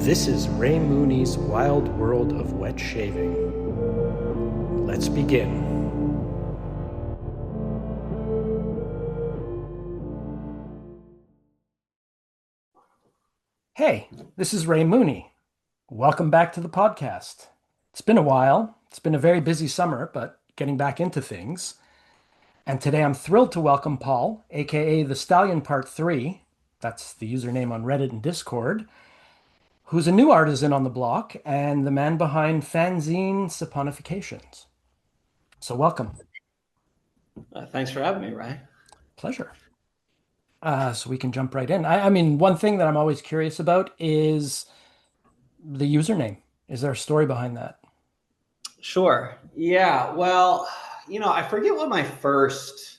This is Ray Mooney's Wild World of Wet Shaving. Let's begin. Hey, this is Ray Mooney. Welcome back to the podcast. It's been a while. It's been a very busy summer, but getting back into things. And today I'm thrilled to welcome Paul, aka The Stallion Part 3. That's the username on Reddit and Discord, who's a new artisan on the block and the man behind Fanzine Saponifications. So welcome. Thanks for having me, Ray. Pleasure. So we can jump right in. I mean, one thing that I'm always curious about is the username. Is there a story behind that? Sure. Yeah. Well, I forget what my first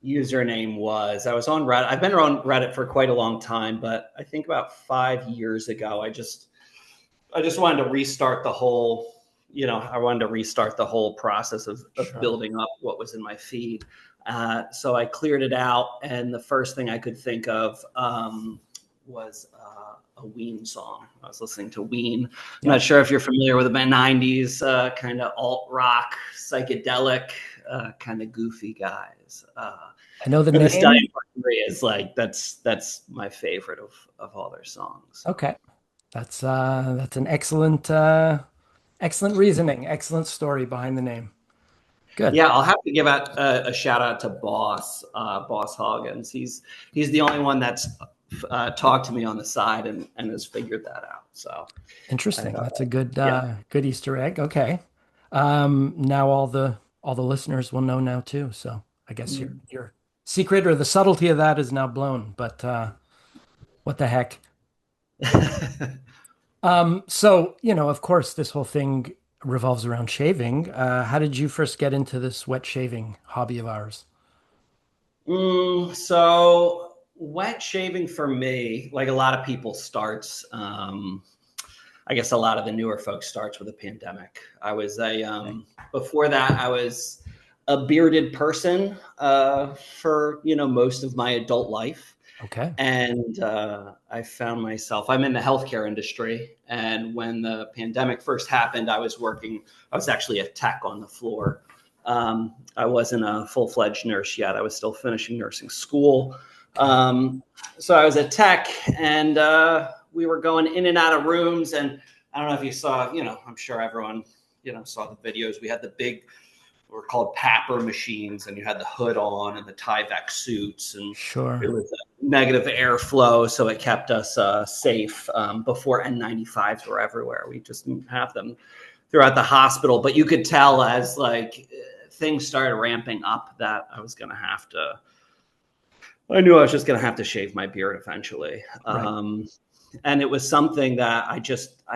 username was. I was on Reddit. I've been on Reddit for quite a long time, but I think about 5 years ago, I just wanted to restart the whole, I wanted to restart the whole process of Sure. building up what was in my feed. So I cleared it out, and the first thing I could think of was a Ween song. I was listening to Ween. I'm not sure if you're familiar with the 90s, kind of alt rock, psychedelic, kind of goofy guys. I know the and name. The Stallion Part 3 is like that's my favorite of all their songs. Okay, that's an excellent reasoning, excellent story behind the name. Good. Yeah, I'll have to give out a shout out to Boss Hoggins. He's the only one that's talked to me on the side and has figured that out. So interesting. That's a good good Easter egg. Okay. Now all the listeners will know now too. So I guess your secret or the subtlety of that is now blown. But what the heck? So of course, this whole thing revolves around shaving. How did you first get into this wet shaving hobby of ours? So wet shaving for me, like a lot of people starts, I guess a lot of the newer folks starts with a pandemic. I was before that, I was a bearded person for, most of my adult life. Okay. And I found myself, I'm in the healthcare industry. And when the pandemic first happened, I was actually a tech on the floor. I wasn't a full-fledged nurse yet. I was still finishing nursing school. So I was a tech, and we were going in and out of rooms. And I don't know if you saw, I'm sure everyone, saw the videos. We had the big, were called Papper machines, and you had the hood on and the Tyvek suits, and sure, it was negative airflow, so it kept us safe. Before N95s were everywhere, we just didn't have them throughout the hospital. But you could tell as things started ramping up that I knew I was just going to have to shave my beard eventually. Right. And it was something that I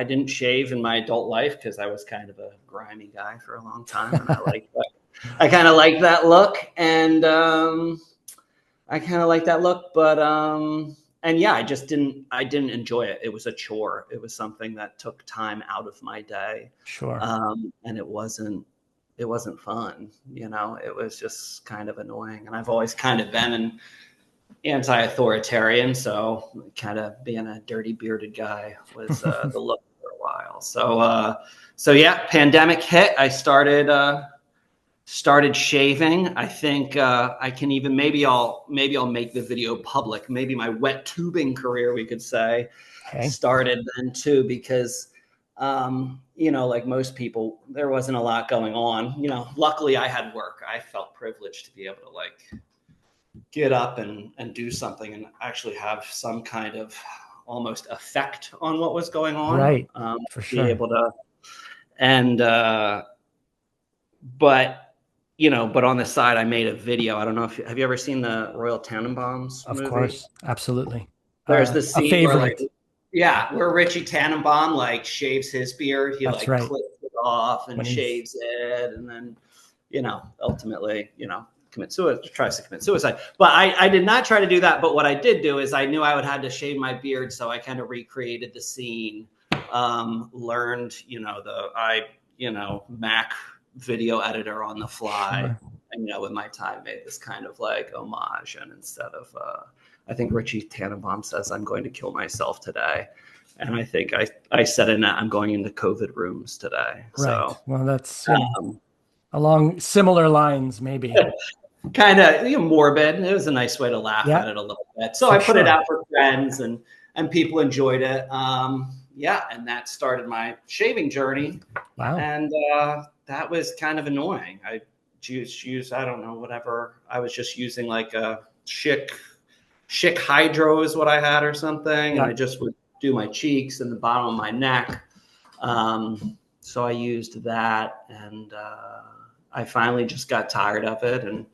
didn't shave in my adult life because I was kind of a grimy guy for a long time. And I kind of like that look. And but and yeah, I didn't enjoy it. It was a chore. It was something that took time out of my day. Sure. And it wasn't fun. It was just kind of annoying. And I've always kind of been an anti-authoritarian, so kind of being a dirty bearded guy was the look for a while. So yeah, pandemic hit. I started shaving. I think I can even maybe I'll make the video public. Maybe my wet tubing career, we could say, started then too, because like most people, there wasn't a lot going on. Luckily I had work. I felt privileged to be able to get up and do something and actually have some kind of almost effect on what was going on. Right. For sure. Be able to, and, but on the side, I made a video. I don't know if have you ever seen the Royal Tenenbaums movie? Of course. Absolutely. There's the scene where Richie Tannenbaum shaves his beard. He clips it off and shaves it. And then, ultimately, tries to commit suicide. But I did not try to do that. But what I did do is I knew I would have to shave my beard. So I kind of recreated the scene, learned, Mac video editor on the fly. Sure. And, with my time made this kind of homage. And instead of, I think Richie Tannenbaum says, "I'm going to kill myself today." And I think I said in that I'm going into COVID rooms today. Right. So Well, that's, um, along similar lines, maybe. kind of morbid. It was a nice way to laugh Yeah, at it a little bit. So for I put it sure. out for friends, and people enjoyed it. Yeah, and that started my shaving journey. Wow. And that was kind of annoying. I just used, I don't know, whatever. I was just using like a Schick Hydro is what I had or something, and Yeah. I just would do my cheeks and the bottom of my neck. So I used that, and I finally just got tired of it, and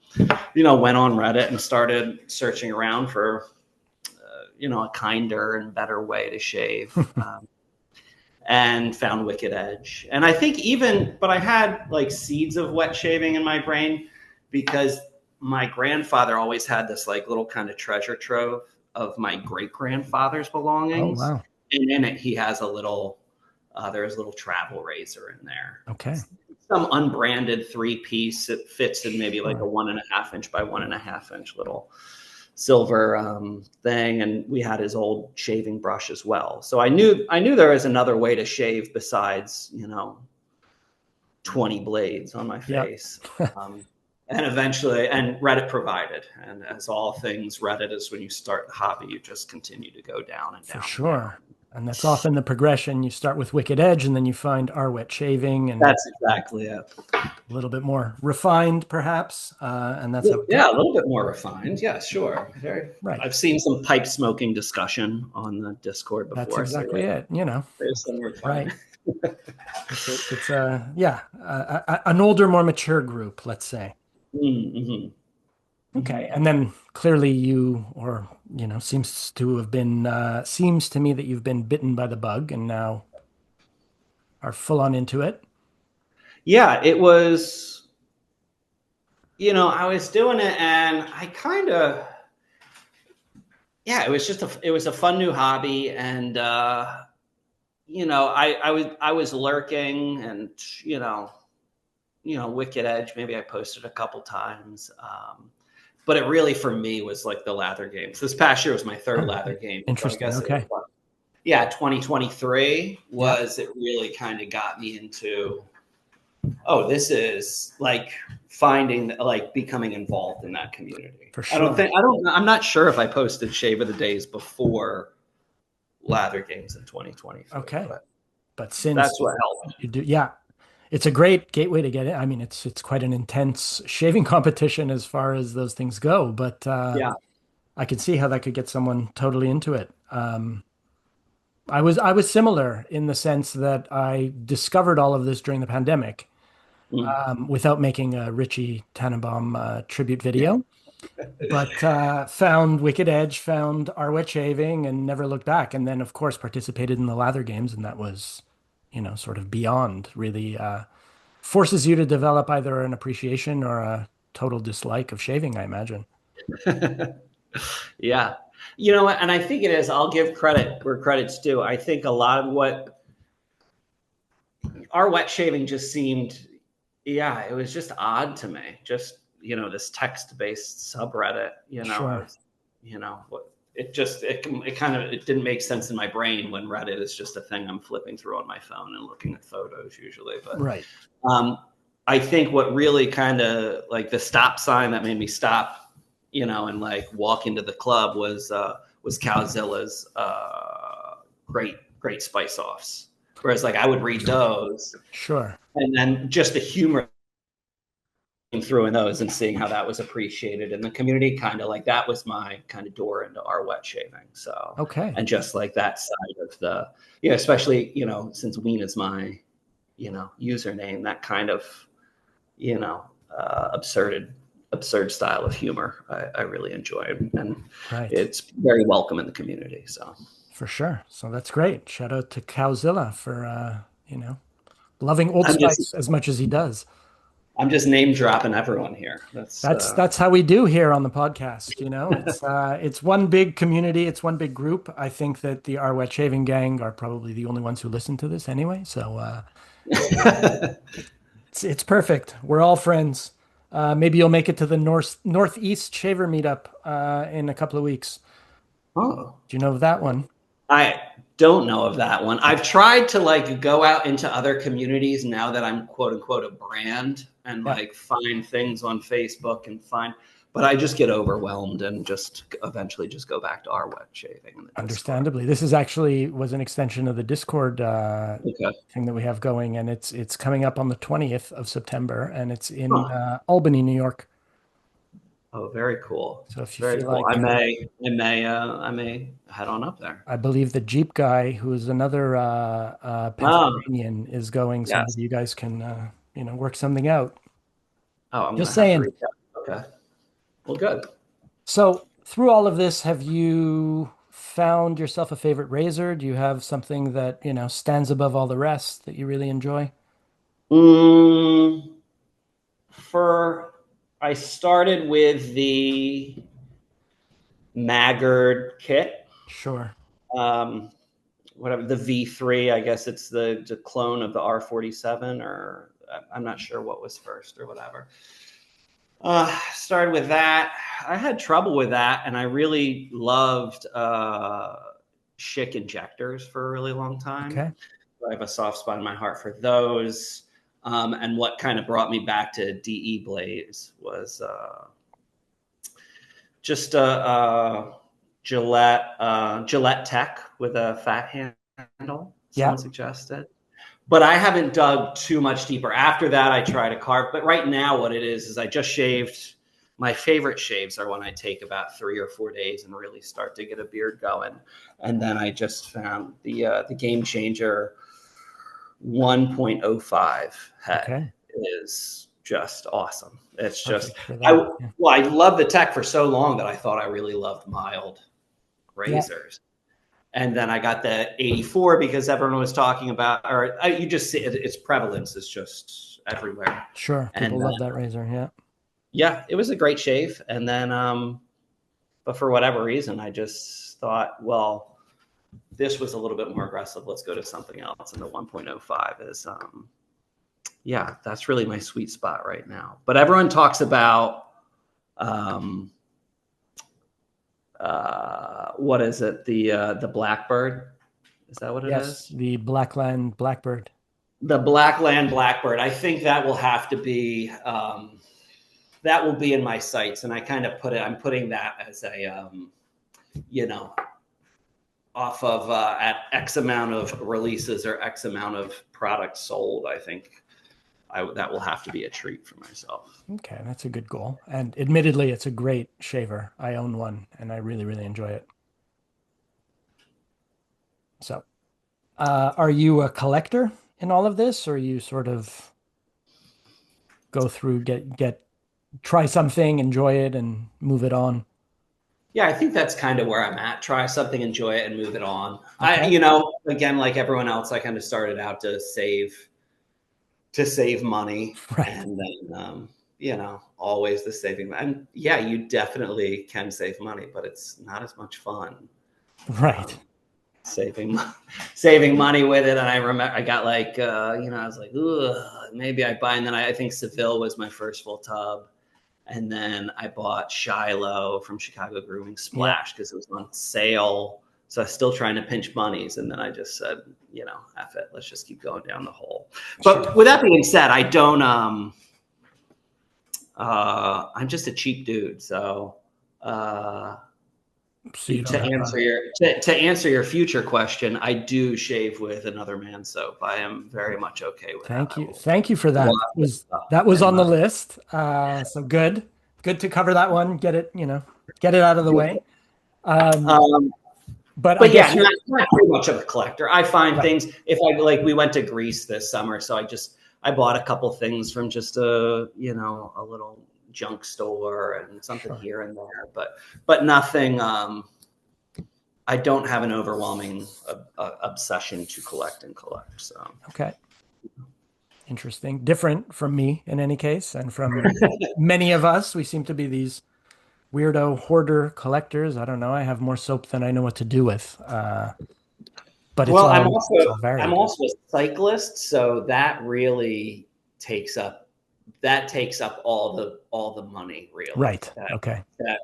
went on Reddit and started searching around for a kinder and better way to shave. And found Wicked Edge. And I think but I had like seeds of wet shaving in my brain because my grandfather always had this like little kind of treasure trove of my great grandfather's Oh, belongings. wow. And in it, he has there's a little travel razor in there. Okay. Some unbranded 3-piece. It fits in maybe like a Sure. 1.5 inch by 1.5 inch little silver thing, and we had his old shaving brush as well. So I knew there was another way to shave besides 20 blades on my Yeah, face. And eventually, and Reddit provided. And as all things Reddit is, when you start the hobby, you just continue to go down and for down and down. sure. And that's often the progression. You start with Wicked Edge and then you find our wet shaving and That's exactly it. a little bit more refined, perhaps. And that's how it goes. Yeah, a little bit more refined. Yeah, sure. Right. I've seen some pipe smoking discussion on the Discord That's before. So exactly it. there's some Right. refinement. An older, more mature group, let's say. Mm-hmm. Okay. And then clearly seems to me that you've been bitten by the bug and now are full on into it. Yeah, it was, I was doing it and I kind of, yeah, it was a fun new hobby. And, I was lurking and, Wicked Edge, maybe I posted a couple times. But it really, for me, was like the Lather Games. This past year was my third Lather game. So I Interesting. guess Okay. 2023 Yeah, it really kind of got me into, oh, this is like finding, like becoming involved in that community. for sure. I'm not sure if I posted Shave of the Days before Lather Games in 2023, Okay. but But since that's what helped. you do, yeah, it's a great gateway to get in. I mean, it's quite an intense shaving competition as far as those things go, but Yeah. I could see how that could get someone totally into it. I was similar in the sense that I discovered all of this during the pandemic, Mm. without making a Richie Tannenbaum tribute video, but found Wicked Edge, found Our Wet Shaving, and never looked back. And then, of course, participated in the Lather Games, and that was, sort of beyond really forces you to develop either an appreciation or a total dislike of shaving, I imagine. Yeah. And I think it is, I'll give credit where credit's due. I think a lot of what our wet shaving just seemed, yeah, it was just odd to me. Just, this text-based subreddit, Sure. it didn't make sense in my brain when Reddit is just a thing I'm flipping through on my phone and looking at photos usually. But Right. I think what really kind of like the stop sign that made me stop, and like walk into the club was Cowzilla's great spice offs. Whereas like I would read those, Sure. and then just the humor through in those and seeing how that was appreciated in the community, kind of like that was my kind of door into our wet shaving. So, Okay. and just like that side of the, especially, since Ween is my, username, that kind of, absurd style of humor I really enjoy, and Right. it's very welcome in the community. So For sure. So that's great. Shout out to Cowzilla for loving Old I'm just Spice as much as he does. I'm just name dropping everyone here. That's That's how we do here on the podcast. It's one big community, it's one big group. I think that the Our Wet Shaving Gang are probably the only ones who listen to this anyway. So it's perfect. We're all friends. Maybe you'll make it to the Northeast Shaver meetup in a couple of weeks. oh. Do you know of that one? I don't know of that one. I've tried to like go out into other communities now that I'm quote unquote a brand and Yeah, like find things on Facebook and find, but I just get overwhelmed and just eventually just go back to our wet shaving in the Discord. understandably. This is actually was an extension of the Discord Okay. thing that we have going, and it's coming up on the 20th of September, and it's in Huh. Albany, New York. Oh, very cool. So if you Very feel cool. like, I may head on up there. I believe the Jeep guy, who is another Oh, Pennsylvanian, is going, so yes. maybe you guys can work something out. Oh, I'm Just gonna have to saying. reach out. Okay. Well, good. So through all of this, have you found yourself a favorite razor? Do you have something that, stands above all the rest that you really enjoy? Mm, for I started with the Maggard kit, Sure. um, whatever the V3. I guess it's the clone of the R47, or I'm not sure what was first or whatever. Started with that. I had trouble with that, and I really loved Schick injectors for a really long time. Okay. I have a soft spot in my heart for those. And what kind of brought me back to DE Blaze was just a Gillette Tech with a fat handle. Yeah, Someone suggested, but I haven't dug too much deeper. After that, I tried a carve. But right now, what it is I just shaved. My favorite shaves are when I take about 3 or 4 days and really start to get a beard going. And then I just found the Game Changer 1.05 head okay. is just awesome. It's just Perfect for I that. Yeah. well, I loved the tech for so long that I thought I really loved mild Yeah, razors. And then I got the 84 because everyone was talking about, or you just see its prevalence is just everywhere. sure. And People love that razor. Yeah. yeah, it was a great shave. And then, but for whatever reason, I just thought, well, this was a little bit more aggressive. Let's go to something else. And the 1.05 is, yeah, that's really my sweet spot right now. But everyone talks about, um, what is it? The Blackbird. Is that what it Yes, is? the Blackland Blackbird. The Blackland Blackbird. I think that will have to be, that will be in my sights. And I kind of put it, I'm putting that as a, you know, off of at X amount of releases or X amount of products sold. I think that will have to be a treat for myself. Okay, that's a good goal. And admittedly, it's a great shaver. I own one and I really, really enjoy it. So, are you a collector in all of this, or you sort of go through, try something, enjoy it, and move it on? Yeah, I think that's kind of where I'm at. Try something, enjoy it, and move it on. Okay. Again, like everyone else, I kind of started out to save money, Right. and then always the saving. And yeah, you definitely can save money, but it's not as much fun. Right. Um, saving saving money with it. And I remember I got like I was like, ugh, maybe I buy. And then I think Seville was my first full tub. And then I bought Shiloh from Chicago Grooming Yeah, Splash because it was on sale. So I was still trying to pinch bunnies. And then I just said, F it. Let's just keep going down the hole. sure. But with that being said, I don't I'm just a cheap dude. So So you don't to have answer your future question, I do shave with another man soap. I am very much okay with that. thank I you. will Thank you for that. wash it up That was in on the my list. So good. Good to cover that one. Get it out of the way. Um, um, but I but yeah, guess not too much of a collector. I find right. things if I like. We went to Greece this summer, so I bought a couple things from just a little junk store and something Sure. here and there, but nothing. I don't have an overwhelming obsession to collect and collect. So Okay. Interesting. Different from me in any case, and from many of us. We seem to be these weirdo hoarder collectors. I don't know. I have more soap than I know what to do with. But well, it's all I'm varied. also a cyclist, so that really takes up all the money really Right. that Okay. that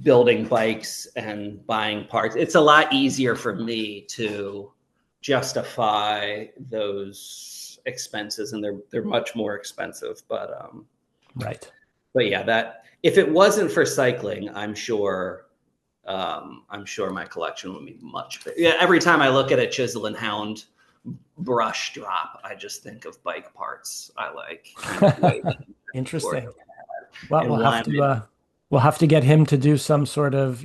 building bikes and buying parts. It's a lot easier for me to justify those expenses, and they're much more expensive. Right. But yeah, that if it wasn't for cycling, I'm sure my collection would be much bigger. Yeah, every time I look at a Chisel and Hound brush drop, I just think of bike parts I like. Interesting. Well, And why we'll have to get him to do some sort of,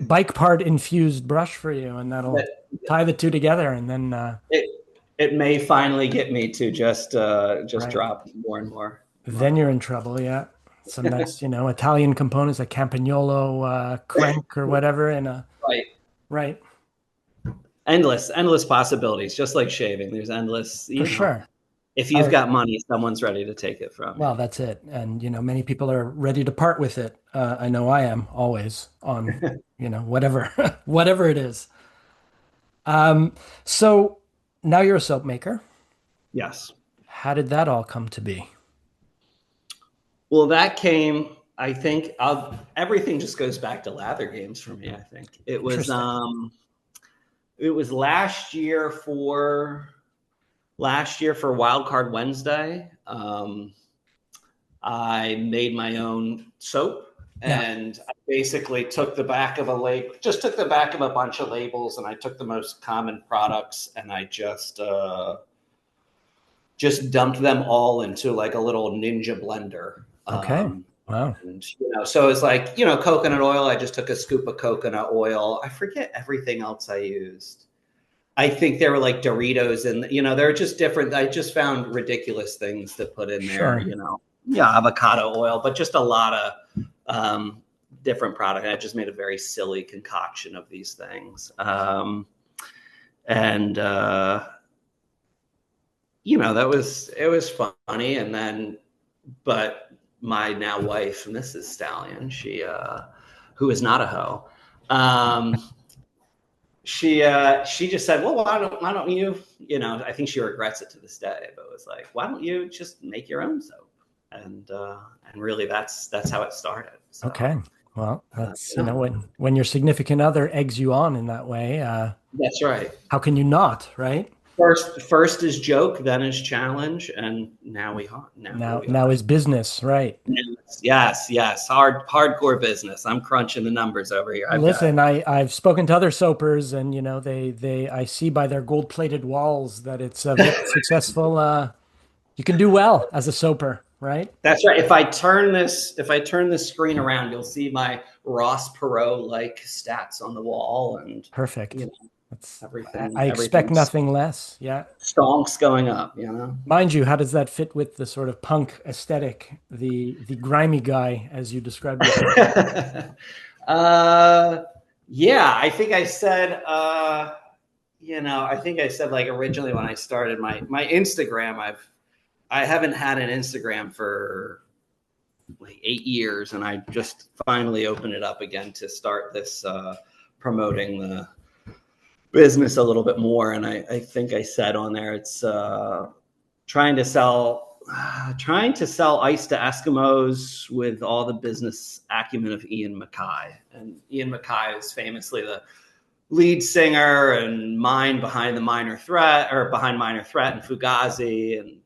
bike part infused brush for you, and that'll tie the two together, and then it may finally get me to just right. drop more and more. Then you're in trouble, yeah. Some nice, Italian components like Campagnolo crank or whatever, and Right. right. Endless possibilities, just like shaving. There's endless, For sure. If you've got money, someone's ready to take it from you. Well, that's it. And, many people are ready to part with it. I know I am always on, whatever, whatever it is. So now you're a soap maker. Yes. How did that all come to be? Well, that came, I think, everything just goes back to Lather Games for me. I think it was last year for Wild Card Wednesday. I made my own soap, and I basically took the back of a bunch of labels, and I took the most common products, and I just dumped them all into like a little ninja blender. Okay. Wow. And, so it's like, coconut oil. I just took a scoop of coconut oil. I forget everything else I used. I think there were like Doritos and, they're just different. I just found ridiculous things to put in there, avocado oil, but just a lot of different product. I just made a very silly concoction of these things. It was funny. And then, but my now wife, Mrs. Stallion, she, who is not a hoe, she just said, well, why don't you, I think she regrets it to this day, but it was like, why don't you just make your own soap? And really that's how it started. So, okay. Well, that's, when your significant other eggs you on in that way, that's right. How can you not, right? First is joke, then is challenge, and now is business, right? Yes. Hardcore business. I'm crunching the numbers over here. Listen, I've spoken to other soapers, and I see by their gold-plated walls that it's a very successful. You can do well as a soaper, right? That's right. If I turn this screen around, you'll see my Ross Perot-like stats on the wall, and perfect. That's everything. I expect nothing less. Yeah. Stonks going up, Mind you, how does that fit with the sort of punk aesthetic, the grimy guy, as you described it? Yeah, I think I said, like originally when I started my Instagram, I haven't had an Instagram for like 8 years, and I just finally opened it up again to start this promoting the business a little bit more. And I think I said on there, it's trying to sell ice to Eskimos with all the business acumen of Ian MacKaye. And Ian MacKaye is famously the lead singer and mind behind Minor Threat and Fugazi. And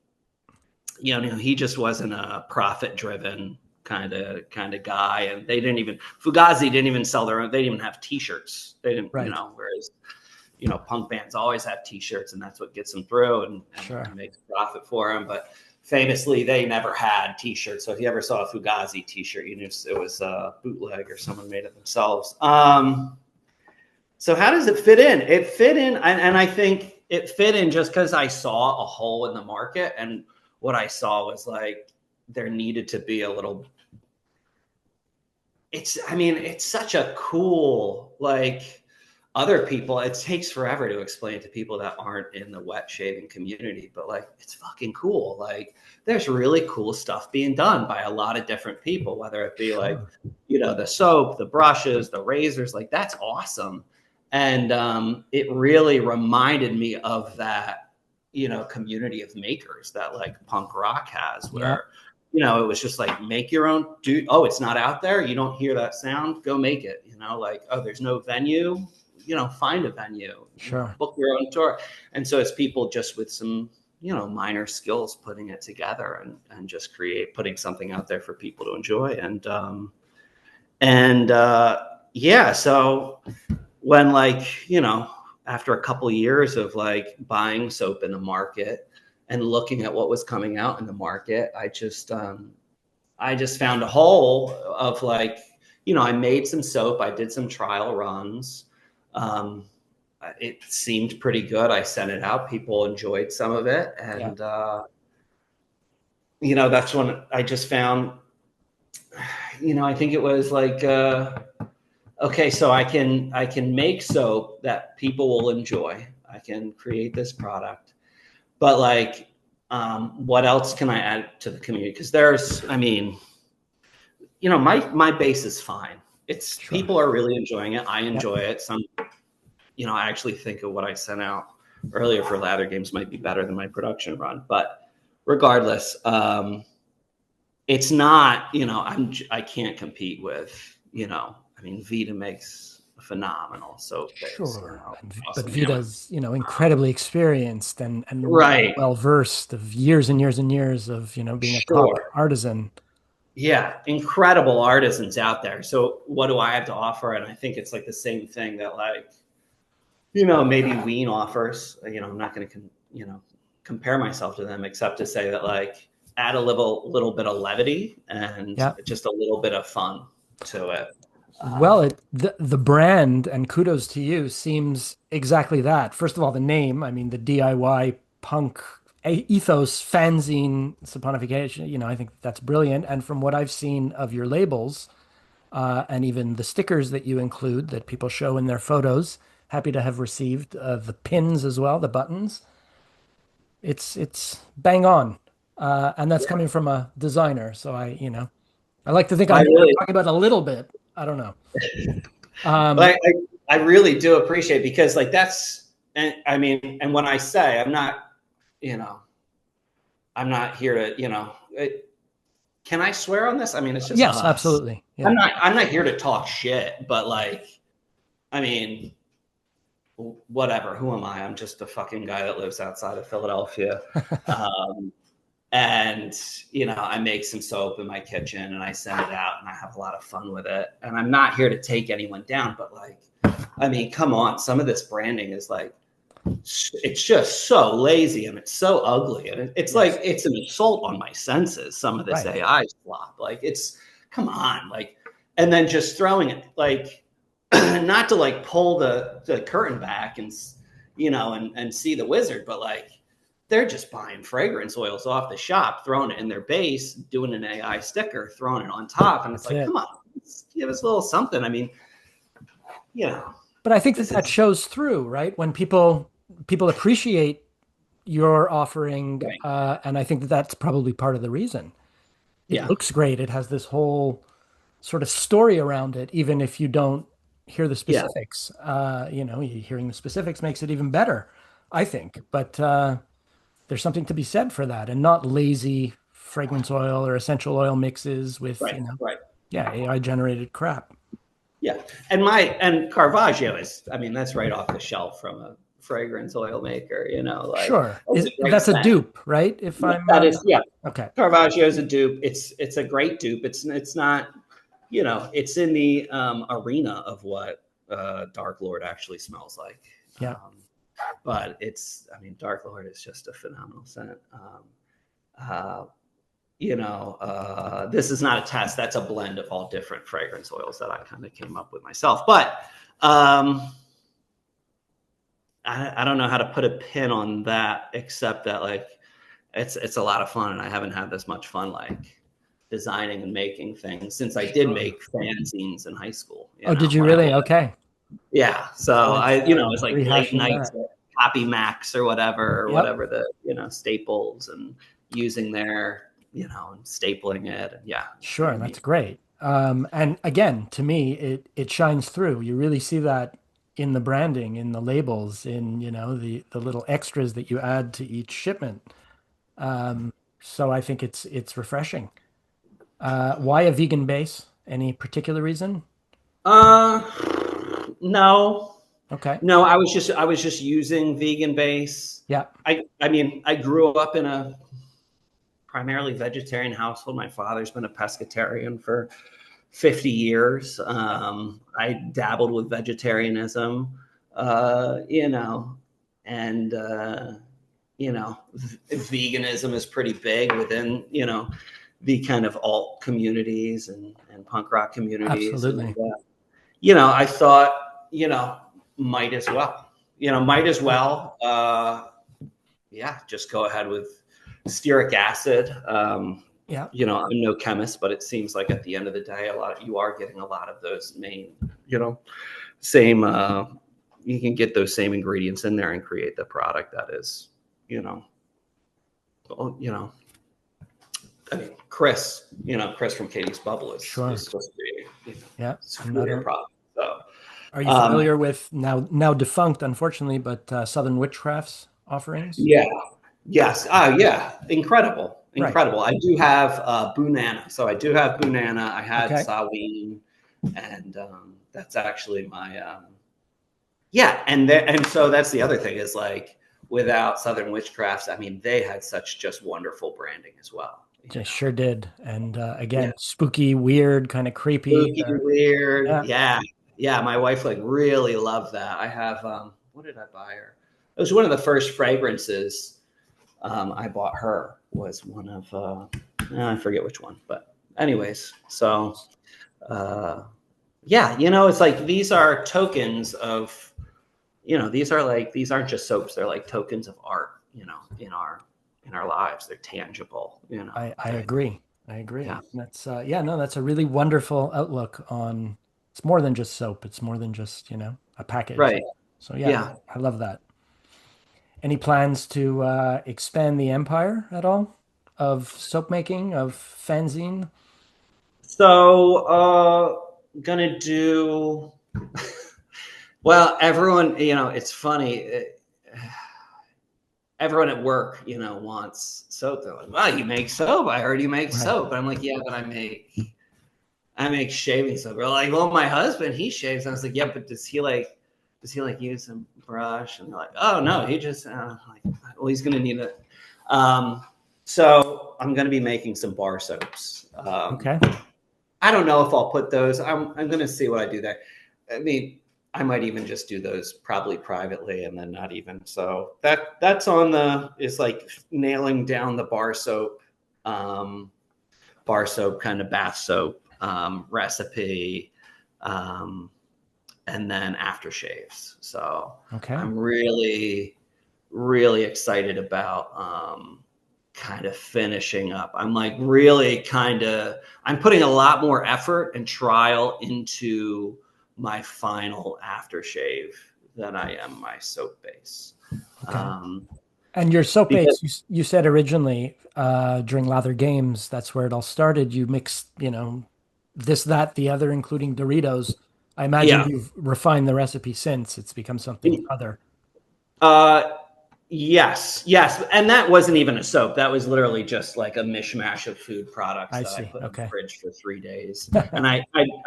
he just wasn't a profit driven kind of guy. And Fugazi didn't even sell their own. They didn't even have t-shirts. They didn't, right. Whereas punk bands always have t-shirts, and that's what gets them through and makes profit for them. But famously, they never had t-shirts. So if you ever saw a Fugazi t-shirt, you knew it was a bootleg or someone made it themselves. So how does it fit in? It fit in, and I think it fit in just because I saw a hole in the market, and what I saw was like there needed to be a little. It's such a cool, like, other people, it takes forever to explain it to people that aren't in the wet shaving community, but like, it's fucking cool. Like, there's really cool stuff being done by a lot of different people, whether it be like, the soap, the brushes, the razors, like that's awesome. And it really reminded me of that, community of makers that like punk rock has, where it was just like, make your own, dude. Oh, it's not out there. You don't hear that sound. Go make it, like, oh, there's no venue, find a venue, Sure. book your own tour. And so it's people just with some, minor skills putting it together and just putting something out there for people to enjoy. Yeah, so when, like, after a couple of years of like buying soap in the market and looking at what was coming out in the market, I just found a hole of like, I made some soap, I did some trial runs. Um, it seemed pretty good. I sent it out. People enjoyed some of it. Yeah. And, that's when I just found, I think it was like, okay, so I can make soap that people will enjoy. I can create this product, but like, what else can I add to the community? Because my base is fine. It's Sure. people are really enjoying it. I Yep. enjoy it. I actually think of what I sent out earlier for Lather Games might be better than my production run, but regardless, it's not. I can't compete with. Vita makes a phenomenal soap base. Sure. But Awesome hammer. Vita's, incredibly experienced and Right. well versed of years and years and years of, being a top Sure. artisan. Yeah, incredible artisans out there. So what do I have to offer? And I think it's like the same thing that, like, maybe Ween offers. I'm not going to compare myself to them, except to say that, like, add a little bit of levity and Yeah. just a little bit of fun to it. Well, the brand, and kudos to you, seems exactly that. First of all, the name, I mean, the DIY punk ethos, fanzine saponification, I think that's brilliant. And from what I've seen of your labels, and even the stickers that you include that people show in their photos, happy to have received the pins as well, the buttons. It's bang on. And that's coming from a designer. So I like to think I I'm really, talking about a little bit. I don't know. Um, I, I really do appreciate, because like and I mean, and when I say you know, I'm not here to, can I swear on this? I mean, it's just yes, us. absolutely. I'm Yeah. not I'm not here to talk shit, but like, I mean, whatever. Who am I? I'm just a fucking guy that lives outside of Philadelphia. Um, and I make some soap in my kitchen and I send it out and I have a lot of fun with it. And I'm not here to take anyone down, but like, I mean, come on. Some of this branding is like, it's just so lazy and it's so ugly and it's Yes. like it's an assault on my senses. Some of this Right. AI flop, like, it's, come on, like, and then just throwing it like, not to like pull the curtain back and and see the wizard, but like, they're just buying fragrance oils off the shop, throwing it in their base, doing an AI sticker, throwing it on top, and it's That's like, it. come on, give us a little something. I mean, But I think that this that is shows through, right? When people appreciate your offering, right. and I think that that's probably part of the reason. It Yeah, looks great. It has this whole sort of story around it, even if you don't hear the yeah, specifics. Hearing the specifics makes it even better, I think. But there's something to be said for that, and not lazy fragrance oil or essential oil mixes with, right, right. yeah, AI generated crap. Yeah, and Caravaggio is, I mean, that's right off the shelf from a fragrance oil maker. Like, Sure. it's a great That's a scent. dupe, right? If Yeah, I'm that is, yeah. okay. Caravaggio is a dupe. It's a great dupe. It's not, it's in the arena of what Dark Lord actually smells like. Yeah, But I mean, Dark Lord is just a phenomenal scent. Uh, this is not a test. That's a blend of all different fragrance oils that I kind of came up with myself. But I don't know how to put a pin on that, except that, like, it's a lot of fun, and I haven't had this much fun like designing and making things since I did sure. make fanzines in high school. Oh, did you When I really? was, Okay. yeah. So So it's it's like late rehashing nights that. at Copy Max or Yep, whatever the staples, and using their and stapling it. And yeah, it's sure. pretty That's neat. great. And again, to me, it shines through. You really see that in the branding, in the labels, in the little extras that you add to each shipment. So I think it's refreshing. Why a vegan base? Any particular reason? Uh, no, Okay. no. I was just using vegan base. Yeah. I mean, I grew up in a primarily vegetarian household. My father's been a pescatarian for 50 years. I dabbled with vegetarianism, you know, and veganism is pretty big within the kind of alt communities and punk rock communities, and Absolutely. I thought, you know, might as well, might as Sure. well, yeah, just go ahead with stearic acid. Yeah. I'm no chemist, but it seems like at the end of the day, you are getting a lot of those main, same. You can get those same ingredients in there and create the product that is, you know, well, I mean, Chris from Katie's Bubble is Sure. supposed to be, Yeah. it's a I'm not career a, product. So, are you um, familiar with now defunct, unfortunately, but Southern Witchcraft's offerings? yeah, yes, oh yeah, incredible, Right. incredible. I do have Bunana, so I do have Bunana. I had Okay. Ween, and that's actually my yeah, and so that's the other thing is like without Southern Witchcrafts, I mean, they had such just wonderful branding as well. Just sure did. And Yeah, again, spooky, weird, kind of creepy. spooky, weird. Yeah. Yeah, yeah. My wife like really loved that. I have what did I buy her? It was one of the first fragrances I bought her. Was one of I forget which one, but anyways, so yeah, it's like these are tokens of these aren't just soaps, they're like tokens of art, in our lives. They're tangible, I they, agree. I agree. yeah, That's yeah, no, that's a really wonderful outlook on it's more than just soap. It's more than just, a package. right, So yeah, yeah. I love that. Any plans to expand the empire at all of soap making, of fanzine? So gonna do well. Everyone, it's funny, everyone at work, wants soap. They're like, well, you make soap, I heard you make Right. soap. And I'm like, yeah, but I make shaving soap. They're like, well, my husband, he shaves. I was like, yeah, but does he like use a brush? And they're like, oh no, he just like, well, he's gonna need it. Um, so I'm gonna be making some bar soaps. Okay. I don't know if I'll put those. I'm gonna see what I do there. I mean, I might even just do those probably privately and then not even. So that's on the is like nailing down the um, bar soap kind of bath soap recipe, um, and then aftershaves. So Okay. I'm really, really excited about kind of finishing up. I'm like really I'm putting a lot more effort and trial into my final aftershave than I am my soap base. Okay. Um, And your soap because base, you said originally during Lather Games, that's where it all started. You mixed, this, that, the other, including Doritos. I imagine yeah, you've refined the recipe since it's become something other. uh, yes, yes, and that wasn't even a soap. That was literally just like a mishmash of food products I that I see. put in the Okay. fridge for 3 days. And I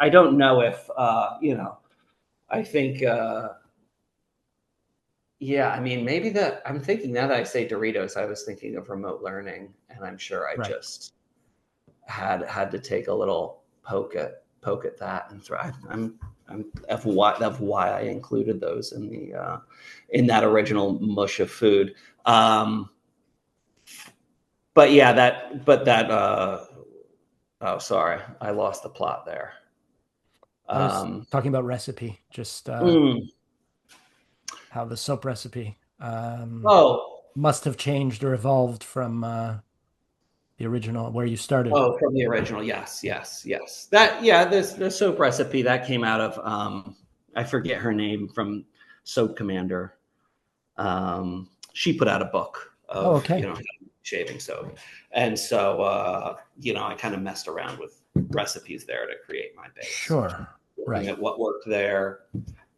don't know if I think yeah, I mean maybe that I'm thinking now that I say Doritos, I was thinking of remote learning, and I'm sure I Right. just had to take a little poke at that and try. I'm of why I included those in that original mush of food. Um, but yeah, oh, sorry, I lost the plot there. I was Um, talking about recipe, just mm, how the soap recipe oh, must have changed or evolved from the original where you started. oh, from the original, yes, yes, yes. That yeah, this the soap recipe that came out of I forget her name from Soap Commander. She put out a book Oh, of okay. shaving soap, and so I kind of messed around with recipes there to create my base, Sure. looking Right. at what worked there,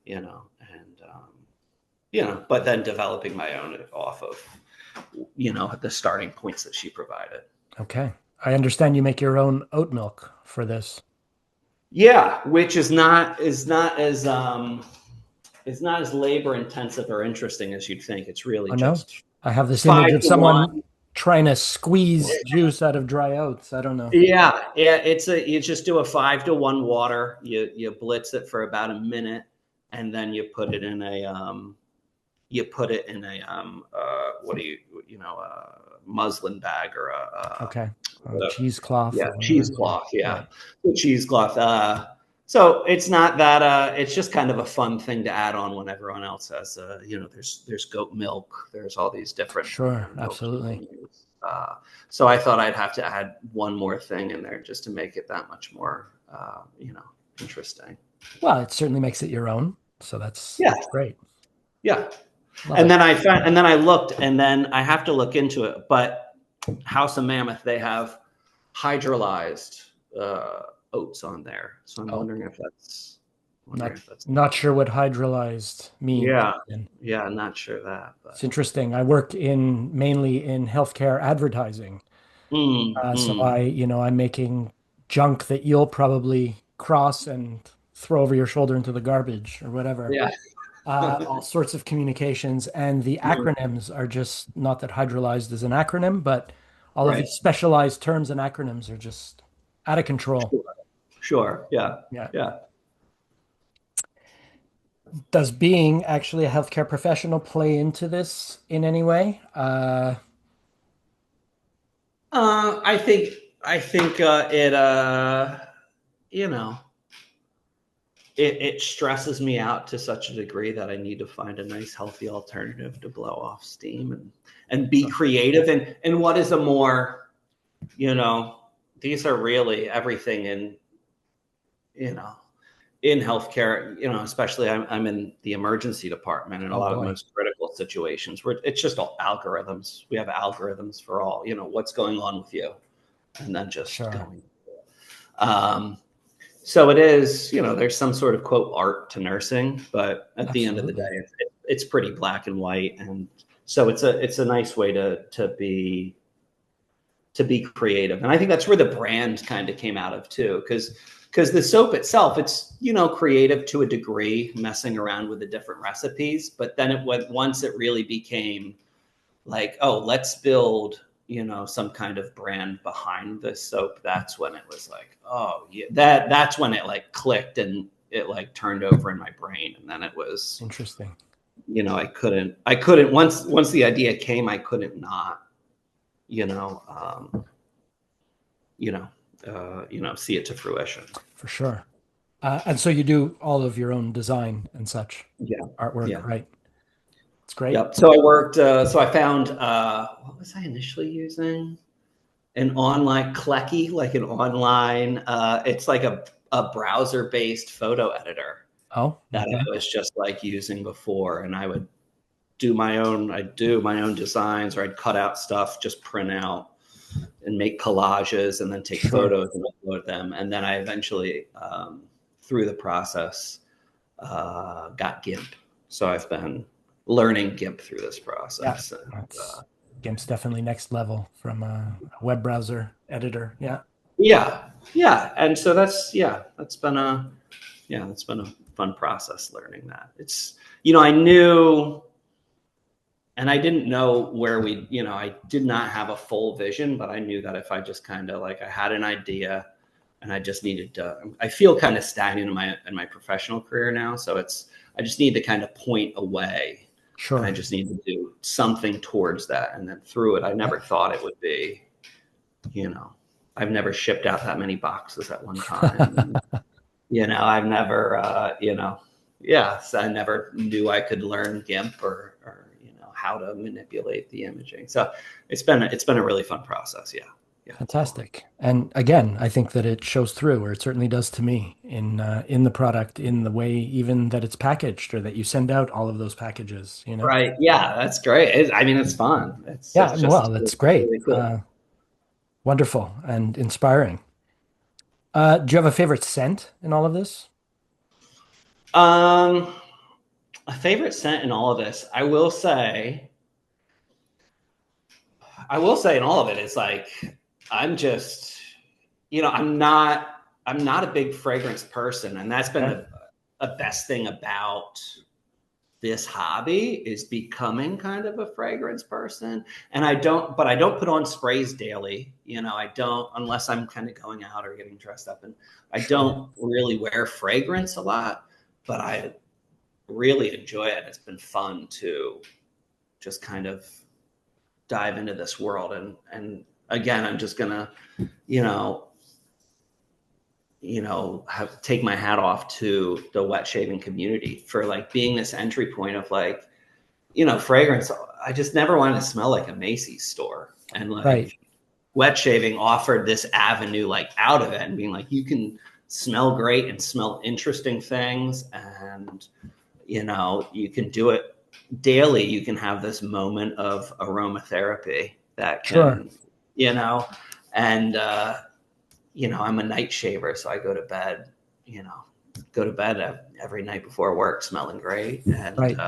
and but then developing my own off of. the starting points that she provided. Okay. I understand you make your own oat milk for this. Yeah, which is not as labor intensive or interesting as you'd think. It's really Oh no. just I have this five image of to someone one. trying to squeeze juice out of dry oats. I don't know. Yeah, yeah. You just do a 5-to-1 water. You blitz it for about a minute, and then you put it in a what do a muslin bag or Okay. a Cheesecloth yeah, or whatever. Yeah. cheesecloth. Yeah, Right. the cheesecloth. So it's not that. It's just kind of a fun thing to add on when everyone else has. There's goat milk. There's all these different Sure. milks you can Absolutely. use. So I thought I'd have to add one more thing in there just to make it that much more, interesting. Well, it certainly makes it your own. So Yeah, that's great. yeah. Love And it. then I looked, and then I have to look into it. But House of Mammoth, they have hydrolyzed oats on there. So I'm Oh, wondering if that's not wondering if that's not sure what hydrolyzed means. yeah, And yeah, I'm not sure that, it's but interesting. I work in mainly in healthcare advertising. mm, So mm, I'm making junk that you'll probably cross and throw over your shoulder into the garbage or whatever. yeah. All sorts of communications, and the Mm, acronyms are just not that hydrolyzed is an acronym, but all of right. these specialized terms and acronyms are just out of control. Sure. Sure. Yeah. Yeah. Yeah. Does being actually a healthcare professional play into this in any way? I think it you know it stresses me out to such a degree that I need to find a nice healthy alternative to blow off steam and be creative and what is a more you know these are really everything you know in healthcare, especially I'm in the emergency department and a Oh lot of the boy. most critical situations where it's just all algorithms. We have algorithms for all, what's going on with you and then just Sure. going. Um, so it is, there's some sort of quote art to nursing, but at the end of the day, Absolutely. it's pretty black and white. And so it's a nice way to be creative. And I think that's where the brand kind of came out of too, because the soap itself, it's creative to a degree, messing around with the different recipes. But then it went once it really became like, oh, let's build some kind of brand behind this soap. That's when it was like, oh yeah, that's when it like clicked and it like turned over in my brain. And then it was, Interesting. I couldn't once the idea came, I couldn't not you know, um, you know, see it to fruition. For sure. And so you do all of your own design and such Yeah, artwork, yeah, right? It's great. yep. So I worked. So I found what was I initially using? An online Klecky, like an online. It's like a browser based photo editor Oh, that okay. I was just like using before, and I would do my own. I'd do my own designs, or I'd cut out stuff, just print out and make collages and then take Sure. photos and upload them. And then I eventually, through the process, got GIMP. So I've been learning GIMP through this Yeah. process. And, That's GIMP's definitely next level from a web browser editor. Yeah. yeah, yeah. And so that's been a fun process learning that. I knew and I didn't know where I did not have a full vision, but I knew that if I just kind of like I had an idea and I just needed to, I feel kind of stagnant in my professional career now. So I just need to kind of point away and I Sure. just need to do something towards that. And then through it, I Yeah. never thought it would be, you know, I've never shipped out that many boxes at one time. And, I've never, yes, I never knew I could learn GIMP or how to manipulate the imaging. So it's been a really fun process. Yeah, yeah, totally. Fantastic. And again, I think that it shows through, or it certainly does to me in the product, in the way even that it's packaged or that you send out all of those packages, you know? Right. Yeah, that's great. I mean, it's fun. It's Yeah, it's well, just that's it's great. really cool. Wonderful and inspiring. Do you have a favorite scent in all of this? Um, a favorite scent in all of this, I will say, I will say in all of it, it's like, I'm just, I'm not a big fragrance person. And that's been the best thing about this hobby, is becoming kind of a fragrance person. And I don't put on sprays daily. I don't, unless I'm kind of going out or getting dressed up, and I don't really wear fragrance a lot, but I really enjoy it. It's been fun to just kind of dive into this world. And again, I'm just gonna, take my hat off to the wet shaving community for like being this entry point of like, fragrance. I just never wanted to smell like a Macy's store, and like wet shaving offered this avenue like out of it, and being like, you can smell great and smell interesting things, and you can do it daily. You can have this moment of aromatherapy that can, and I'm a night shaver, so I go to bed, every night before work smelling great. And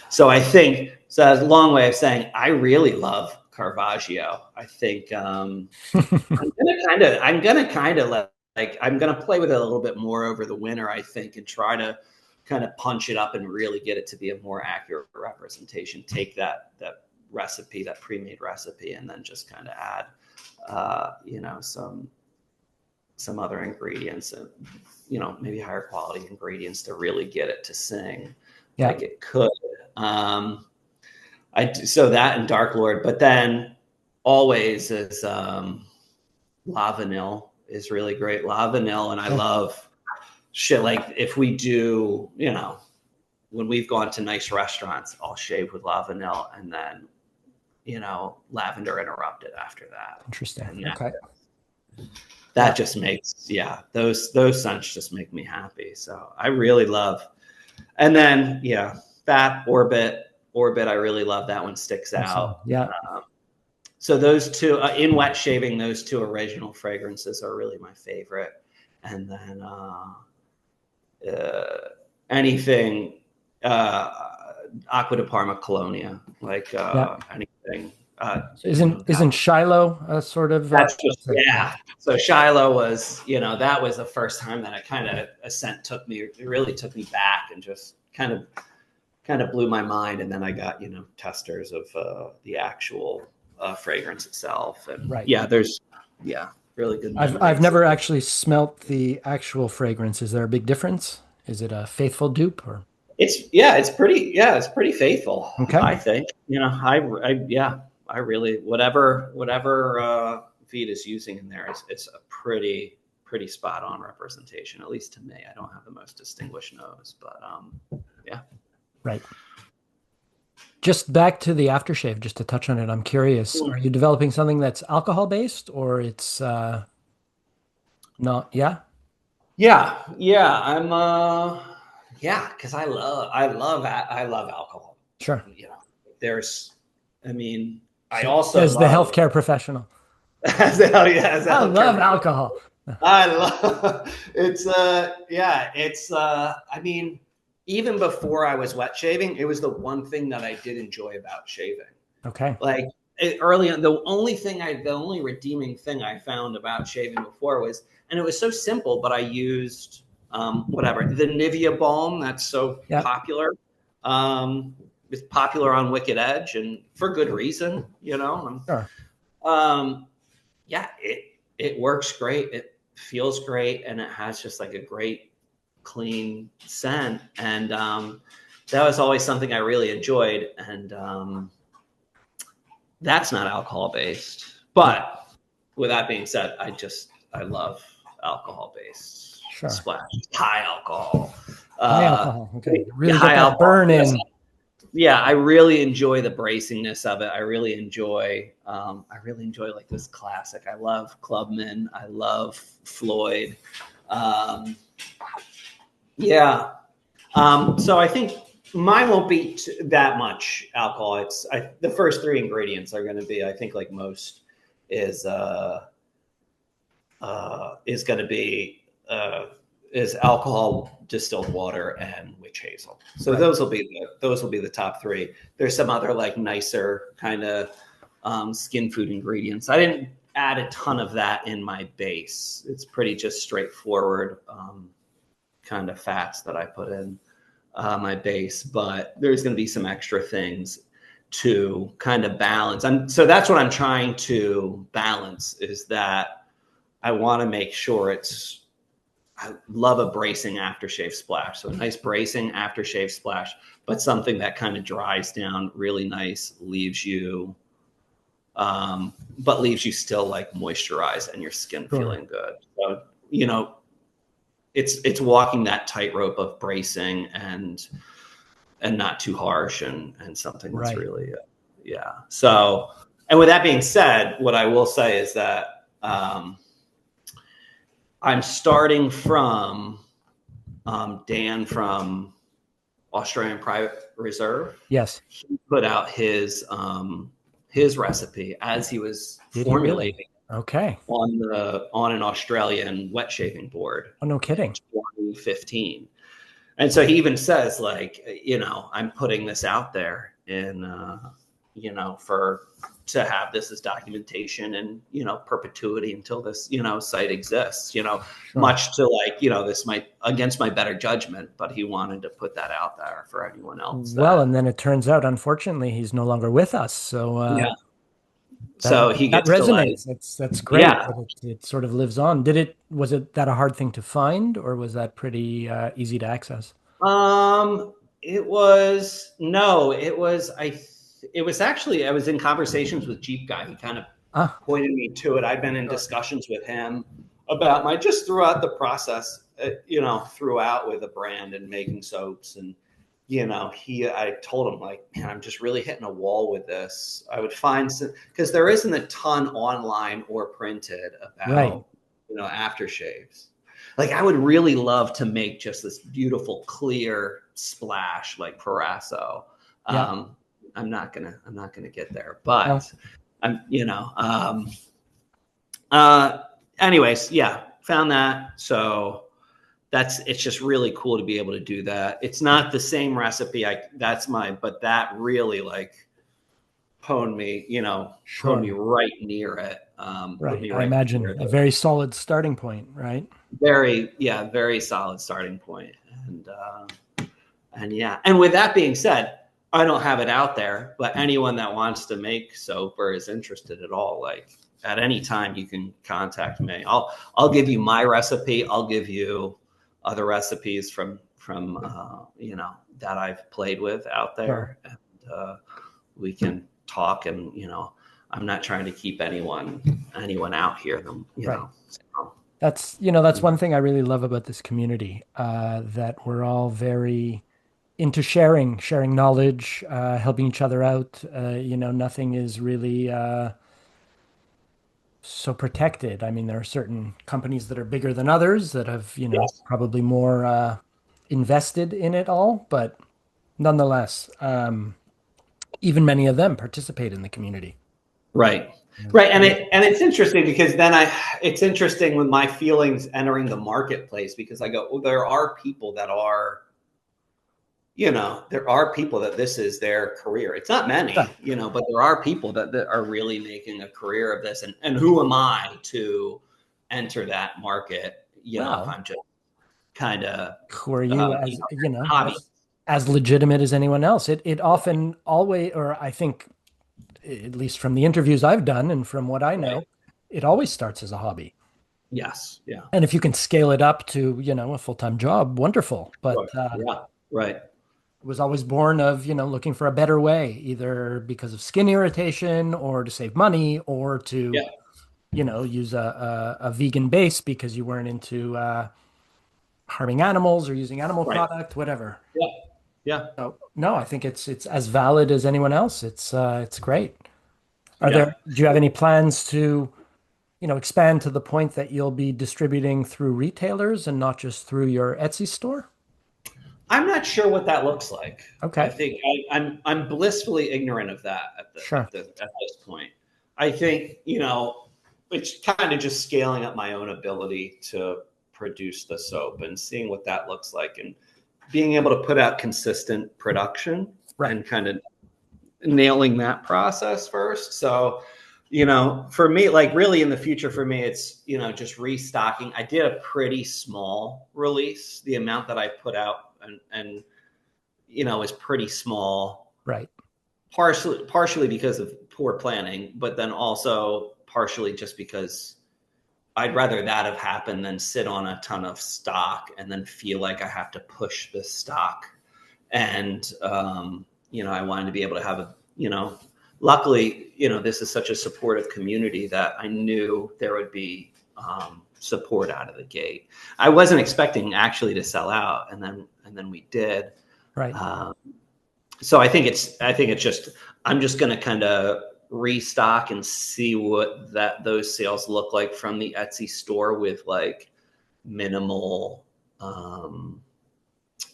so I think, so that's a long way of saying I really love Caravaggio. I think I'm gonna kind of like I'm gonna play with it a little bit more over the winter, I think, and try to kind of punch it up and really get it to be a more accurate representation. Take that recipe, that pre-made recipe, and then just kind of add some other ingredients, and maybe higher quality ingredients to really get it to sing like it could. So that and Dark Lord, but then always is La Vanille is really great. La Vanille, and I love shit like, if we do, when we've gone to nice restaurants, I'll shave with La Vanille, and then Lavender Interrupted after that. Interesting. And okay. That just makes, those scents just make me happy. So I really love, and then that Orbit, I really love that one. Sticks out. Yeah. So those two in wet shaving, those two original fragrances are really my favorite. And then anything Acqua di Parma Colonia, like anything. So isn't Shiloh a sort of? That's just, So Shiloh was, that was the first time that a scent took me. It really took me back and just kind of blew my mind. And then I got testers of the actual fragrance itself. And there's really good. I've never actually smelt the actual fragrance. Is there a big difference? Is it a faithful dupe, or? It's pretty faithful. Okay. I think, I really, whatever Veed is using in there, it's a pretty spot on representation, at least to me. I don't have the most distinguished nose, but Right. Just back to the aftershave, just to touch on it. I'm curious, are you developing something that's alcohol based, or it's not? Yeah. I'm because I love alcohol. Sure. I also as the healthcare professional. I love alcohol. I love even before I was wet shaving, it was the one thing that I did enjoy about shaving. Okay. Like early on, the only redeeming thing I found about shaving before was, and it was so simple, but I used the Nivea balm that's so popular. It's popular on Wicked Edge, and for good reason, Sure. It works great. It feels great, and it has just like a great, clean scent. And that was always something I really enjoyed. And that's not alcohol based. But with that being said, I love alcohol based splash. High alcohol. High alcohol. Okay. Really high get that alcohol burn in. Yeah, I really enjoy the bracingness of it. I really enjoy like this classic. I love Clubman. I love Floyd. So I think mine won't be that much alcohol. The first three ingredients are going to be, I think, like most, is going to be is alcohol, distilled water, and witch hazel. So those will be the top three. There's some other like nicer kind of skin food ingredients. I didn't add a ton of that in my base. It's pretty just straightforward kind of fats that I put in my base, but there's going to be some extra things to kind of balance. So that's what I'm trying to balance, is that I want to make sure I love a bracing aftershave splash. So a nice bracing aftershave splash, but something that kind of dries down really nice, leaves you still like moisturized and your skin feeling good. So, it's walking that tightrope of bracing and not too harsh and something that's really, yeah. So, and with that being said, what I will say is that, I'm starting from, Dan from Australian Private Reserve. Yes. He put out his recipe as he was formulating. Really? Okay. On an Australian wet shaving board. Oh, no kidding. 2015. And so he even says, like, I'm putting this out there to have this as documentation and, perpetuity until this, site exists, much to like, this might against my better judgment, but he wanted to put that out there for anyone else. Well, and then it turns out, unfortunately, he's no longer with us. So, yeah. So he gets that resonates. That's great. Yeah. It sort of lives on. Was it that a hard thing to find, or was that pretty easy to access? It was actually, I was in conversations with Jeep Guy. He kind of pointed me to it. I've been in discussions with him about just throughout the process, throughout with a brand and making soaps. And, I told him, like, man, I'm just really hitting a wall with this. I would find because there isn't a ton online or printed about, aftershaves. Like, I would really love to make just this beautiful clear splash like Parasso. Yeah. I'm not gonna get there, but anyways, yeah, found that. So it's just really cool to be able to do that. It's not the same recipe. But that really like honed me right near it. Right. I imagine a very solid starting point, right? Very solid starting point. And with that being said, I don't have it out there, but anyone that wants to make soap or is interested at all, like at any time you can contact me. I'll give you my recipe. I'll give you other recipes from that I've played with out there. Sure. And we can talk, and I'm not trying to keep anyone out here. So. That's one thing I really love about this community, that we're all very into sharing knowledge, helping each other out. Nothing is really so protected. I mean, there are certain companies that are bigger than others that have, Yes. probably more invested in it all, but nonetheless, even many of them participate in the community. Right. Right. And it's interesting because then it's interesting with my feelings entering the marketplace, because I go, well, there are people that this is their career. It's not many, but there are people that are really making a career of this. And who am I to enter that market? If I'm just kind of, who are you as legitimate as anyone else? It often always, or I think, at least from the interviews I've done and from what I know, it always starts as a hobby. Yes. Yeah. And if you can scale it up to, a full-time job, wonderful. But right. It was always born of, looking for a better way, either because of skin irritation or to save money or to, use a vegan base because you weren't into harming animals or using animal product, whatever. Yeah. Yeah. So, no, I think it's as valid as anyone else. It's great. Do you have any plans to, expand to the point that you'll be distributing through retailers and not just through your Etsy store? I'm not sure what that looks like. Okay. I think I'm blissfully ignorant of that at this point. I think, it's kind of just scaling up my own ability to produce the soap and seeing what that looks like, and being able to put out consistent production and kind of nailing that process first. So, for me, like really in the future for me, it's, just restocking. I did a pretty small release. The amount that I put out and is pretty small, Right. partially because of poor planning, but then also partially just because I'd rather that have happened than sit on a ton of stock and then feel like I have to push the stock. And, I wanted to be able to have luckily, this is such a supportive community that I knew there would be support out of the gate. I wasn't expecting actually to sell out. And then we did. Right. So I think it's just, I'm just going to kind of restock and see what those sales look like from the Etsy store with like minimal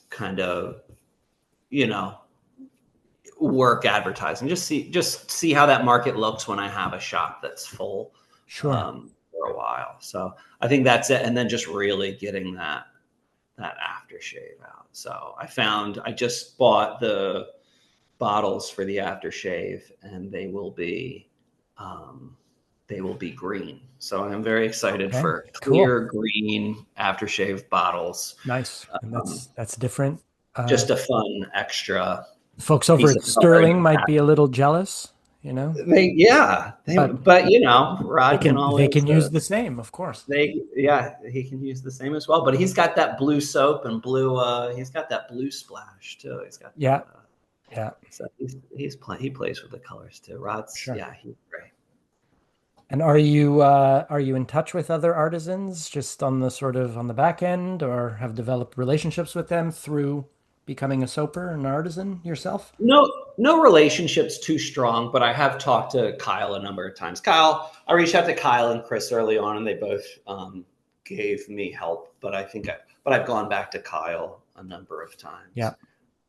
kind of work advertising. Just see how that market looks when I have a shop that's full Sure. for a while. So I think that's it, and then just really getting that aftershave out. So I just bought the bottles for the aftershave, and they will be green. So I'm very excited Okay. for Cool. clear green aftershave bottles. Nice. And that's different. Just a fun extra Folks over piece at of coloring. Sterling might be a little jealous, but But they Rod can can always use the same, of course. he can use the same as well. But he's got that blue soap and blue. He's got that blue splash too. He's got that. Yeah. Yeah. So he plays with the colors too. Rod's Sure. he's great. And are you in touch with other artisans just on the sort of on the back end, or have developed relationships with them through becoming a soaper and an artisan yourself? No relationships too strong, but I have talked to Kyle a number of times. I reached out to Kyle and Chris early on, and they both gave me help. But I've gone back to Kyle a number of times. Yeah.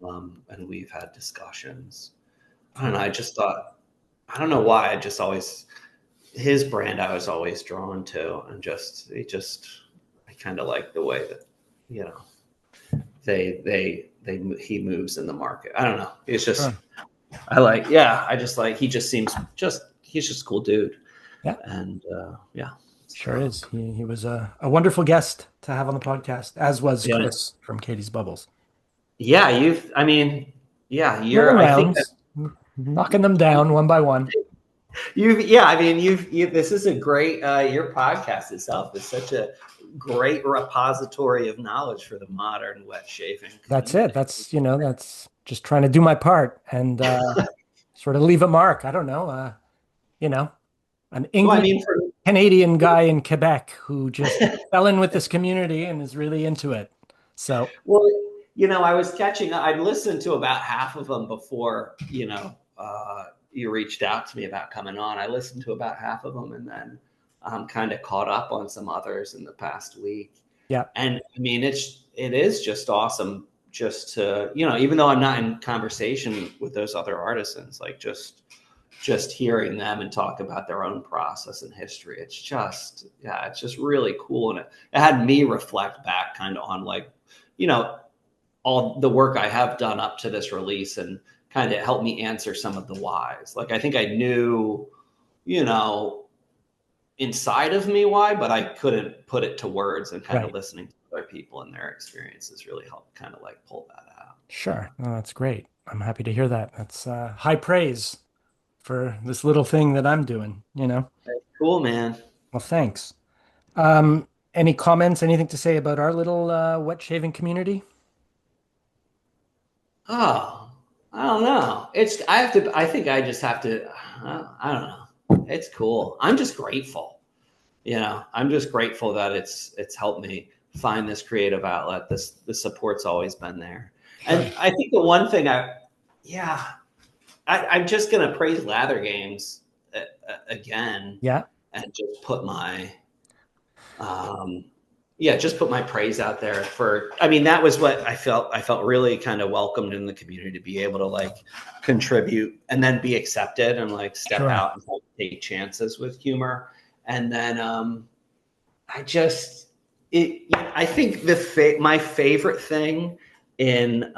And we've had discussions. I don't know. I just thought, I don't know why. His brand I was always drawn to, and I kind of like the way that, he moves in the market. I don't know. It's just, Sure. he's just a cool dude. Yeah. And Sure is. He was a wonderful guest to have on the podcast, as was Yeah. Chris from Katie's Bubbles. Yeah. Little I think that rounds, knocking them down one by one. this is a great, your podcast itself is such a great repository of knowledge for the modern wet shaving That's it. community. That's just trying to do my part and sort of leave a mark. I don't know, an Well, I English mean, Canadian guy in Quebec who just fell in with this community and is really into it. So, well, I was I'd listened to about half of them before, you reached out to me about coming on. I listened to about half of them, and then I'm kind of caught up on some others in the past week. yeah, And I mean, it is just awesome just to, even though I'm not in conversation with those other artisans, like just hearing them and talk about their own process and history. It's just really cool. And it had me reflect back kind of on like, all the work I have done up to this release and kind of helped me answer some of the whys. Like, I think I knew, inside of me why, but I couldn't put it to words, and kind of right. listening to other people and their experiences really helped kind of like pull that out. Sure. Oh, that's great. I'm happy to hear that. That's high praise for this little thing that I'm doing. Cool, man. Well, thanks. Any comments, anything to say about our little wet shaving community? Oh, I don't know. I think I just have to, I don't know. It's cool. I'm just grateful. I'm just grateful that it's helped me find this creative outlet. The support's always been there. Sure. And I think the one thing I'm just going to praise Lather Games again. Yeah. And just put my, just put my praise out there that was what I felt really kind of welcomed in the community, to be able to like contribute and then be accepted and like step Sure. out and like, take chances with humor. And then I think my favorite thing in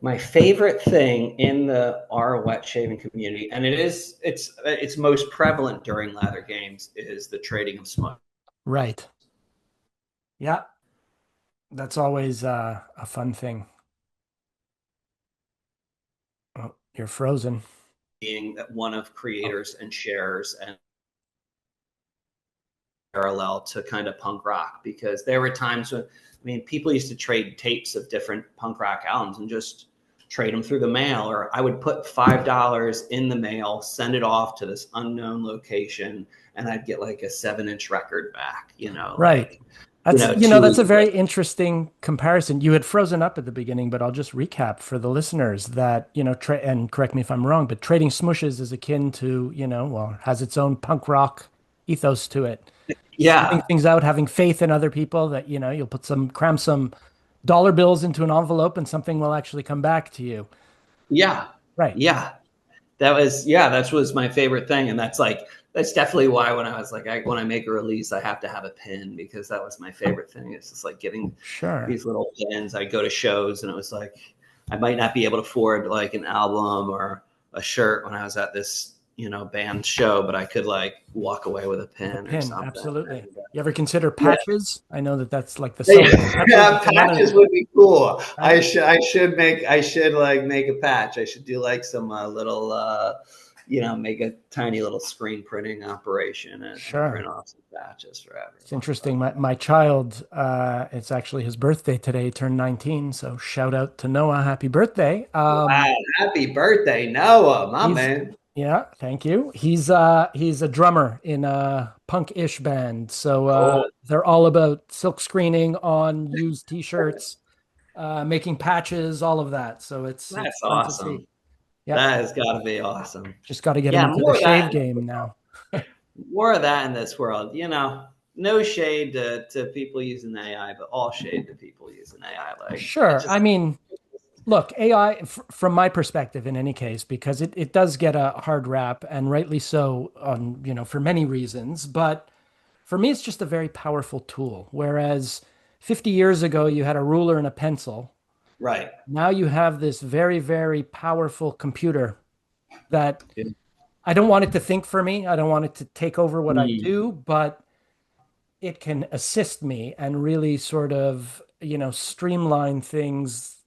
My favorite thing in the R wet shaving community, and it's most prevalent during Lather Games, is the trading of smush. Right. Yeah. That's always a fun thing. Oh, you're frozen. Being that one of Oh, creators and sharers and parallel to kind of punk rock, because there were times when, I mean, people used to trade tapes of different punk rock albums and just trade them through the mail, or I would put $5 in the mail, send it off to this unknown location, and I'd get like a 7-inch record back, right. That's, two that's a weeks very later. interesting comparison. You had frozen up at the beginning, but I'll just recap for the listeners that, and correct me if I'm wrong, but trading smooshes is akin to, well, has its own punk rock ethos to it. Sending Yeah. things out, having faith in other people that, you'll cram some dollar bills into an envelope and something will actually come back to you. Yeah. Right. Yeah. That was my favorite thing. And that's definitely why when I was like, when I make a release, I have to have a pin, because that was my favorite thing. It's just like getting Sure. these little pins. I go to shows and it was like, I might not be able to afford like an album or a shirt when I was at this, band show, but I could like walk away with a The pin or pin, something. absolutely. And, You ever consider yeah. patches? I know that that's like the sewing patches. Yeah, It's another, patches would be cool. right? I should like make a patch. I should do like some little make a tiny little screen printing operation and print Sure. off some patches for It's everyone. interesting. My child, it's actually his birthday today, turned 19. So shout out to Noah. Happy birthday. Wow, happy birthday, Noah, my He's man. Yeah, thank you. He's a drummer in a punk-ish band. So Oh, they're all about silk screening on used t-shirts, making patches, all of that. So it's that's fun to see. awesome. Yep. That has got to be awesome. Just got to get him Yeah, into the shave game now. more of that in this world. No shade to people using AI, but all shade to people using AI. Like it Sure. I just mean, look, AI, from my perspective, in any case, because it does get a hard rap, and rightly so, on, for many reasons. But for me, it's just a very powerful tool. Whereas 50 years ago, you had a ruler and a pencil. right. Now you have this very, very powerful computer that Yeah. I don't want it to think for me. I don't want it to take over what I Mm. do, but it can assist me and really sort of, streamline things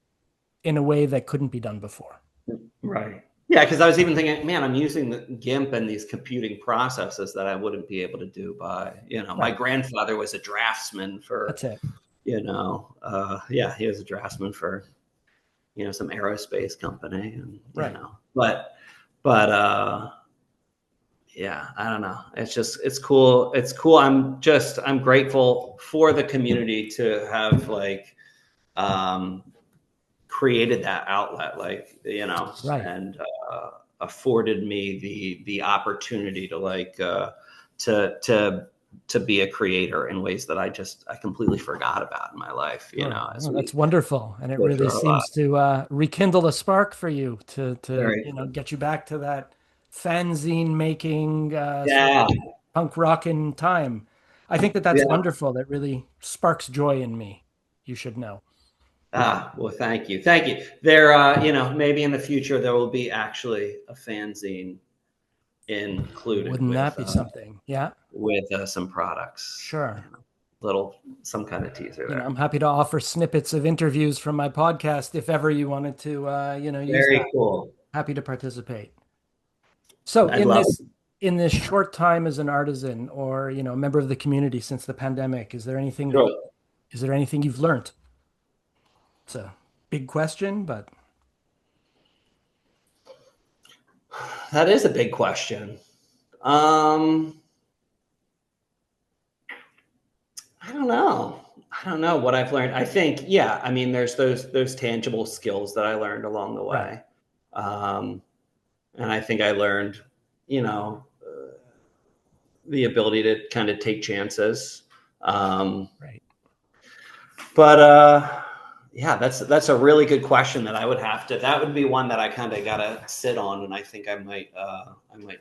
in a way that couldn't be done before. Right. Yeah, because I was even thinking, man, I'm using the GIMP and these computing processes that I wouldn't be able to do my Right. grandfather was a draftsman for, That's it. yeah, he was a draftsman for, some aerospace company, and, Right. but yeah, I don't know. It's cool. It's cool. I'm grateful for the community to have like, um, created that outlet, like, Right. and afforded me the opportunity to like to be a creator in ways that I completely forgot about in my life, Sure. as No, that's we wonderful. And it go really through our lives. seems to rekindle a spark for you to, Very cool. get you back to that fanzine making sort of Yeah. punk rockin' time. I think that that's Yeah. wonderful. That really sparks joy in me. You should know. Well, thank you. Thank you. There, maybe in the future there will be actually a fanzine included Wouldn't that be something? Yeah, with some products, sure. little some kind of teaser there. I'm happy to offer snippets of interviews from my podcast if ever you wanted to, use Very that. cool. Happy to participate. So I'd love it. in this short time as an artisan or, a member of the community since the pandemic, is there anything that Sure. is there anything you've learned? It's a big question, but That is a big question. Um, I don't know. I don't know what I've learned. I think, yeah, I mean, there's those tangible skills that I learned along the right, way. Um, and I think I learned, the ability to kind of take chances. Um, right. but yeah, that's a really good question that that would be one that I kind of gotta sit on, and I think I might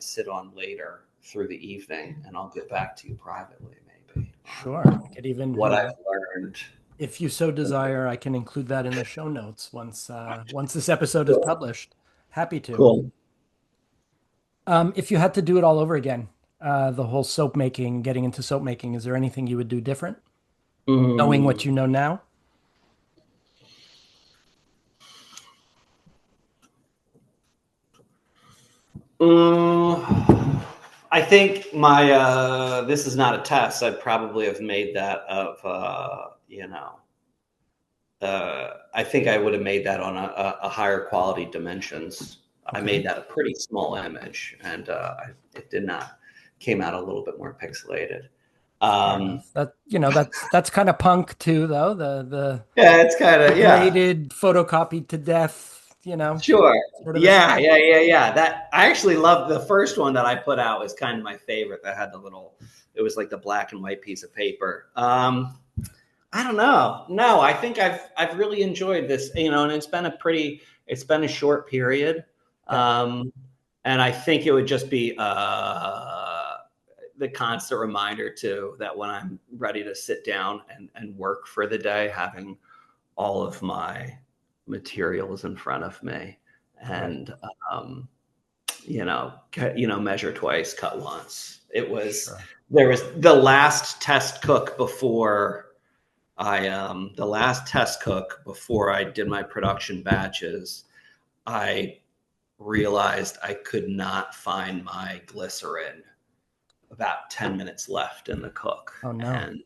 sit on later through the evening, and I'll get back to you privately maybe Sure. on Could even, what I've learned. If you so desire, I can include that in the show notes once this episode is published. Happy to. Cool. If you had to do it all over again, the whole soap making, getting into soap making, is there anything you would do different, knowing what Mm. you know now? I think my this is not a test. I'd probably have made that of I think I would have made that on a higher quality dimensions. I Okay, made that a pretty small image, and it did not came out a little bit more pixelated. fair Um, enough. That's kind of punk too, though. The yeah, it's kind of yeah. degraded, photocopied to death, Sure. sort of Yeah, aesthetic. yeah, yeah, yeah. That I actually loved the first one that I put out was kind of my favorite. That had the little, it was like the black and white piece of paper. I don't know. No, I think I've really enjoyed this, and it's been a short period. Yeah, Um, and I think it would just be the constant reminder too that when I'm ready to sit down and work for the day, having all of my materials in front of me right. and um, measure twice, cut once. Sure. There was the last test cook before the last test cook before I did my production batches. I realized I could not find my glycerin about 10 minutes left in the cook, Oh no. and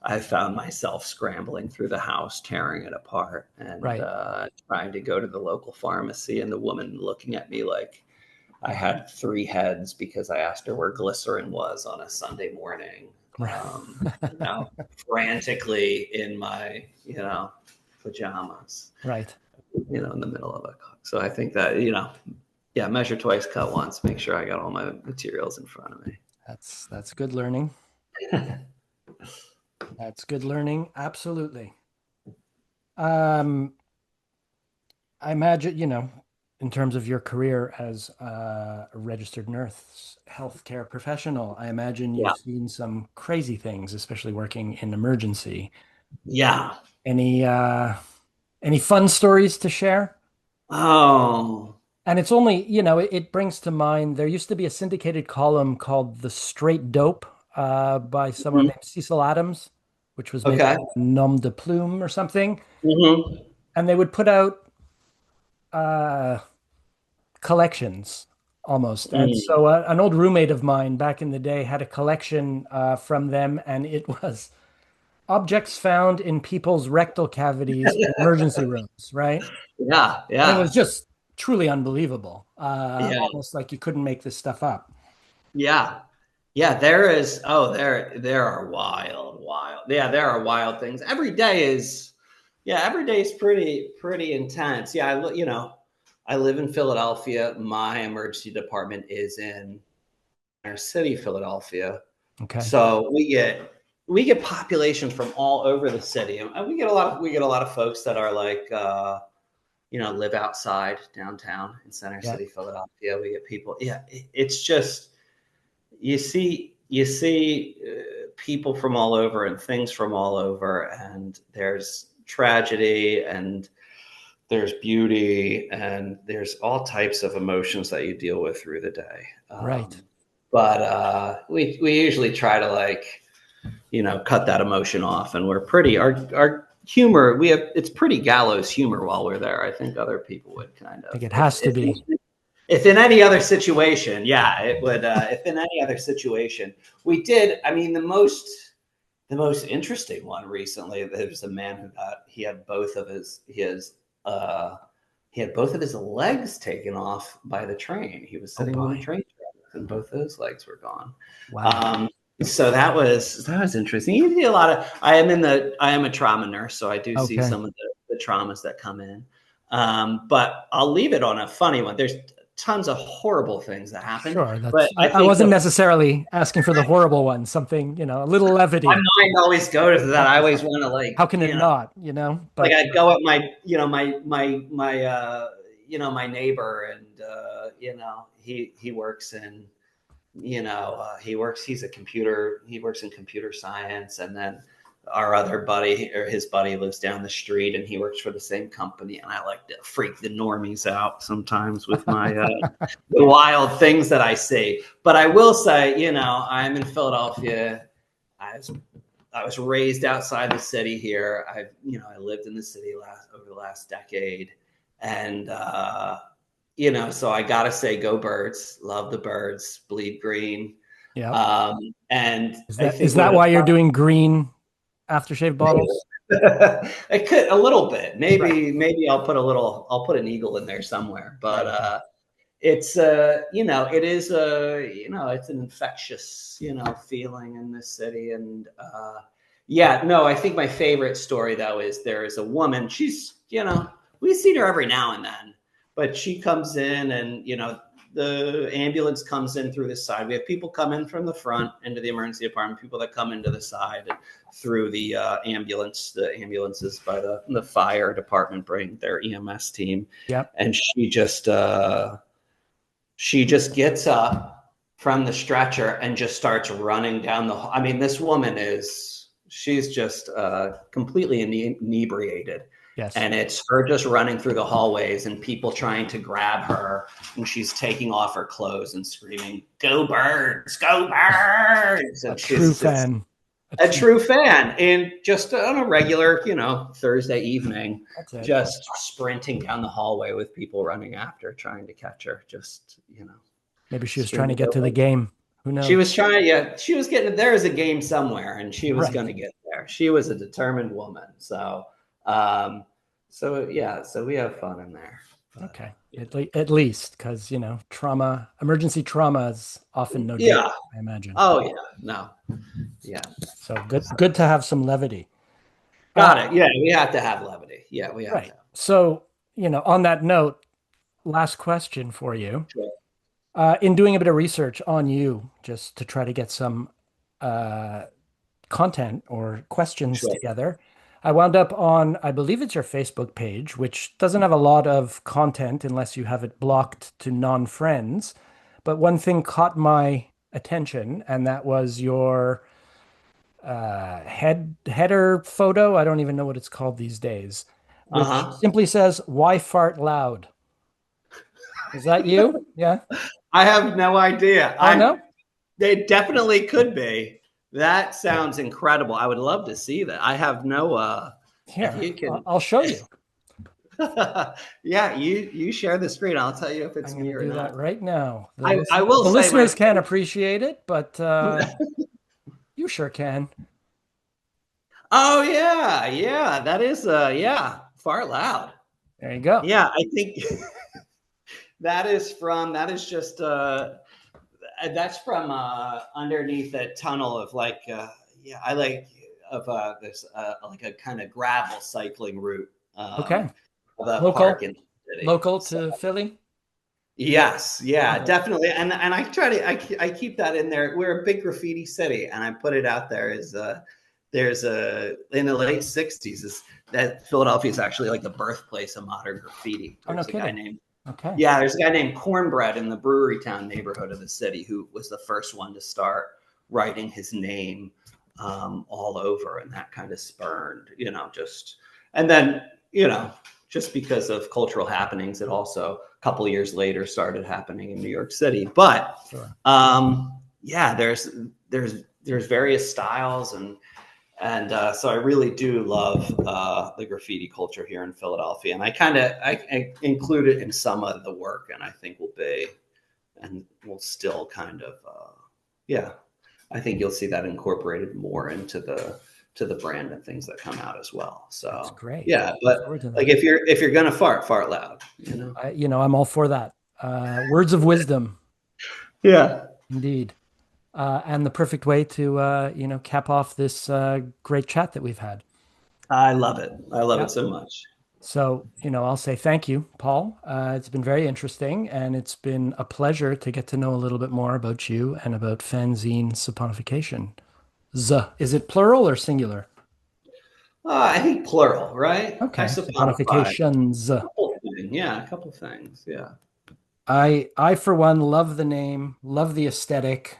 I found myself scrambling through the house, tearing it apart, and Right. trying to go to the local pharmacy. And the woman looking at me like I had three heads because I asked her where glycerin was on a Sunday morning. Right. You know, frantically in my, pajamas, Right. in the middle of a cook. So I think that, yeah, measure twice, cut once, make sure I got all my materials in front of me. That's good learning. That's good learning. Absolutely. Um, I imagine, in terms of your career as a registered nurse, healthcare professional, I imagine Yeah. you've seen some crazy things, especially working in emergency. Yeah. Any any fun stories to share? Oh. And it's only, it brings to mind there used to be a syndicated column called The Straight Dope by someone Mhm. named Cecil Adams, which was maybe Okay. Nom de Plume or something. Hmm. And they would put out uh, collections almost. And Mm. so an old roommate of mine back in the day had a collection from them, and it was objects found in people's rectal cavities in emergency rooms, right? Yeah. And it was Yeah. just truly unbelievable, Yeah. almost like you couldn't make this stuff up. Yeah. Yeah. There is, oh, there are wild. Yeah. There are wild things. Every day is pretty intense. Yeah. I live in Philadelphia. My emergency department is in inner city, Philadelphia. Okay. So we get populations from all over the city, and we get a lot of folks that are like live outside downtown in Center Yeah. City, Philadelphia. We get people. Yeah, it's just you see people from all over and things from all over, and there's tragedy and there's beauty and there's all types of emotions that you deal with through the day. Right. But we usually try to cut that emotion off, and we're pretty our humor it's pretty gallows humor while we're there. I think other people would kind I think of it has to be. if in any other situation, yeah, it would. If in any other situation, we did. I mean, the most interesting one recently. There was a man who he had both of uh, his legs taken off by the train. He was Oh sitting on the boy. train and both those legs were gone. Wow. Um, so that was interesting. You see a lot of. I am a trauma nurse, so I do see Okay. some of the traumas that come in. But I'll leave it on a funny one. There's tons of horrible things that happen, Sure. but That's, I I think wasn't necessarily asking for the horrible one, something, a little my levity. mind always goes to that. I always want to How can it not, like but I'd go at my neighbor, and he works in he works in computer science, and then our other buddy or his buddy lives down the street and he works for the same company. And I like to freak the normies out sometimes with my the wild things that I see. But I will say, I'm in Philadelphia. I was I was raised outside the city here. I lived in the city over the last decade, and so I gotta say, go birds! Love the birds, bleed green. Yeah. And Is I that is think one that of the why you're doing green aftershave bottles? I could a little bit. Right. Maybe I'll put an eagle in there somewhere. But Right. Okay. it's it is it's an infectious, feeling in this city. And yeah, no, I think my favorite story though is there is a woman, she's, we see her every now and then, but she comes in and, the ambulance comes in through the side. We have people come in from the front into the emergency department, people that come into the side and through the ambulance. The ambulances by the fire department bring their EMS team. Yep. And she just gets up from the stretcher and just starts running down the hall. I mean, this woman she's just completely inebriated. Yes. And it's her just running through the hallways and people trying to grab her. And she's taking off her clothes and screaming, "Go birds, go birds." And a true fan. A true fan. And just on a regular, Thursday evening, just sprinting down the hallway with people running after, trying to catch her. Maybe she was trying to get to the game. Who knows? She was trying, yeah. She was getting, there was a game somewhere and she was going to get there. She was a determined woman. So, so we have fun in there. Okay. At least, because, emergency trauma is often no joke, I imagine. Oh, yeah. No. Yeah. So good to have some levity. Got it. Yeah, we have to have levity. Yeah, we have to. So, on that note, last question for you. Sure. In doing a bit of research on you, just to try to get some content or questions together, I wound up on, I believe it's your Facebook page, which doesn't have a lot of content unless you have it blocked to non-friends. But one thing caught my attention, and that was your header photo. I don't even know what it's called these days, which simply says, "Why fart loud?" Is that you? Yeah. I have no idea. I know. They definitely could be. That sounds incredible. I would love to see that. I have no. Here, I'll show you. Yeah, you share the screen. I'll tell you if it's me or not. Do that right now. I will. The listeners can't appreciate it, but you sure can. Oh yeah. That is fart loud. There you go. Yeah, I think that's from underneath a tunnel of like this like a kind of gravel cycling route. Okay. Local to Philly. Yes, yeah, definitely. And I I keep that in there. We're a big graffiti city, and I put it out there as there's in the late '60s that Philadelphia is actually like the birthplace of modern graffiti. There's a guy named there's a guy named Cornbread in the Brewerytown neighborhood of the city who was the first one to start writing his name all over, and that kind of spurned, just because of cultural happenings, it also a couple of years later started happening in New York City. But there's various styles and so I really do love the graffiti culture here in Philadelphia, and I include it in some of the work, and I think we'll still kind of I think you'll see that incorporated more into the brand and things that come out as well. So that's great. Yeah, but like if you're gonna fart loud. I'm all for that. Words of wisdom. Yeah, indeed. And the perfect way to, cap off this great chat that we've had. I love it. I love it so much. So, I'll say thank you, Paul. It's been very interesting, and it's been a pleasure to get to know a little bit more about you and about Fanzine Saponification. Is it plural or singular? I think plural, right? Okay. Saponifications. A couple things. Yeah. I, for one, love the name, love the aesthetic.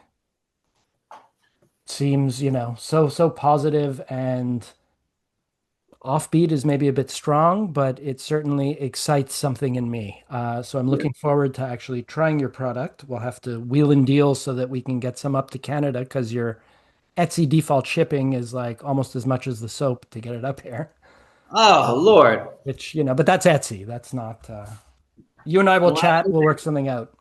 seems, so positive, and offbeat is maybe a bit strong, but it certainly excites something in me. So I'm Yeah. looking forward to actually trying your product. We'll have to wheel and deal so that we can get some up to Canada because your Etsy default shipping is like almost as much as the soap to get it up here. Oh Lord. Which, but that's Etsy. That's not, you and I will Well, chat. We'll work something out.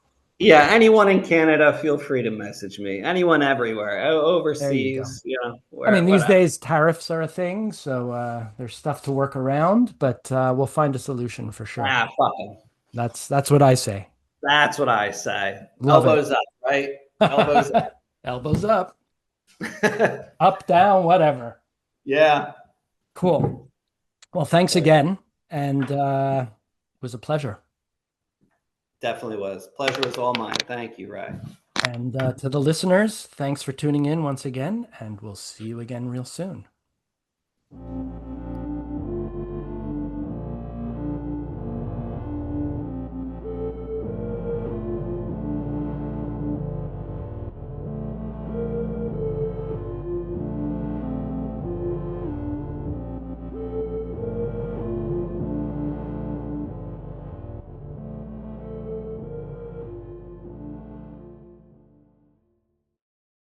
yeah, anyone in Canada, feel free to message me. Anyone everywhere, There you go. overseas, I mean, where, these whatever. days tariffs are a thing, so there's stuff to work around, but we'll find a solution for sure. Ah, fuck 'em. That's what I say. That's what I say. Love it. Elbows up, right? Elbows Elbows up, up. up, down, whatever. Yeah. Cool. Well, thanks again, and it was a pleasure. Definitely was. Pleasure was all mine. Thank you, Ray. And to the listeners, thanks for tuning in once again, and we'll see you again real soon.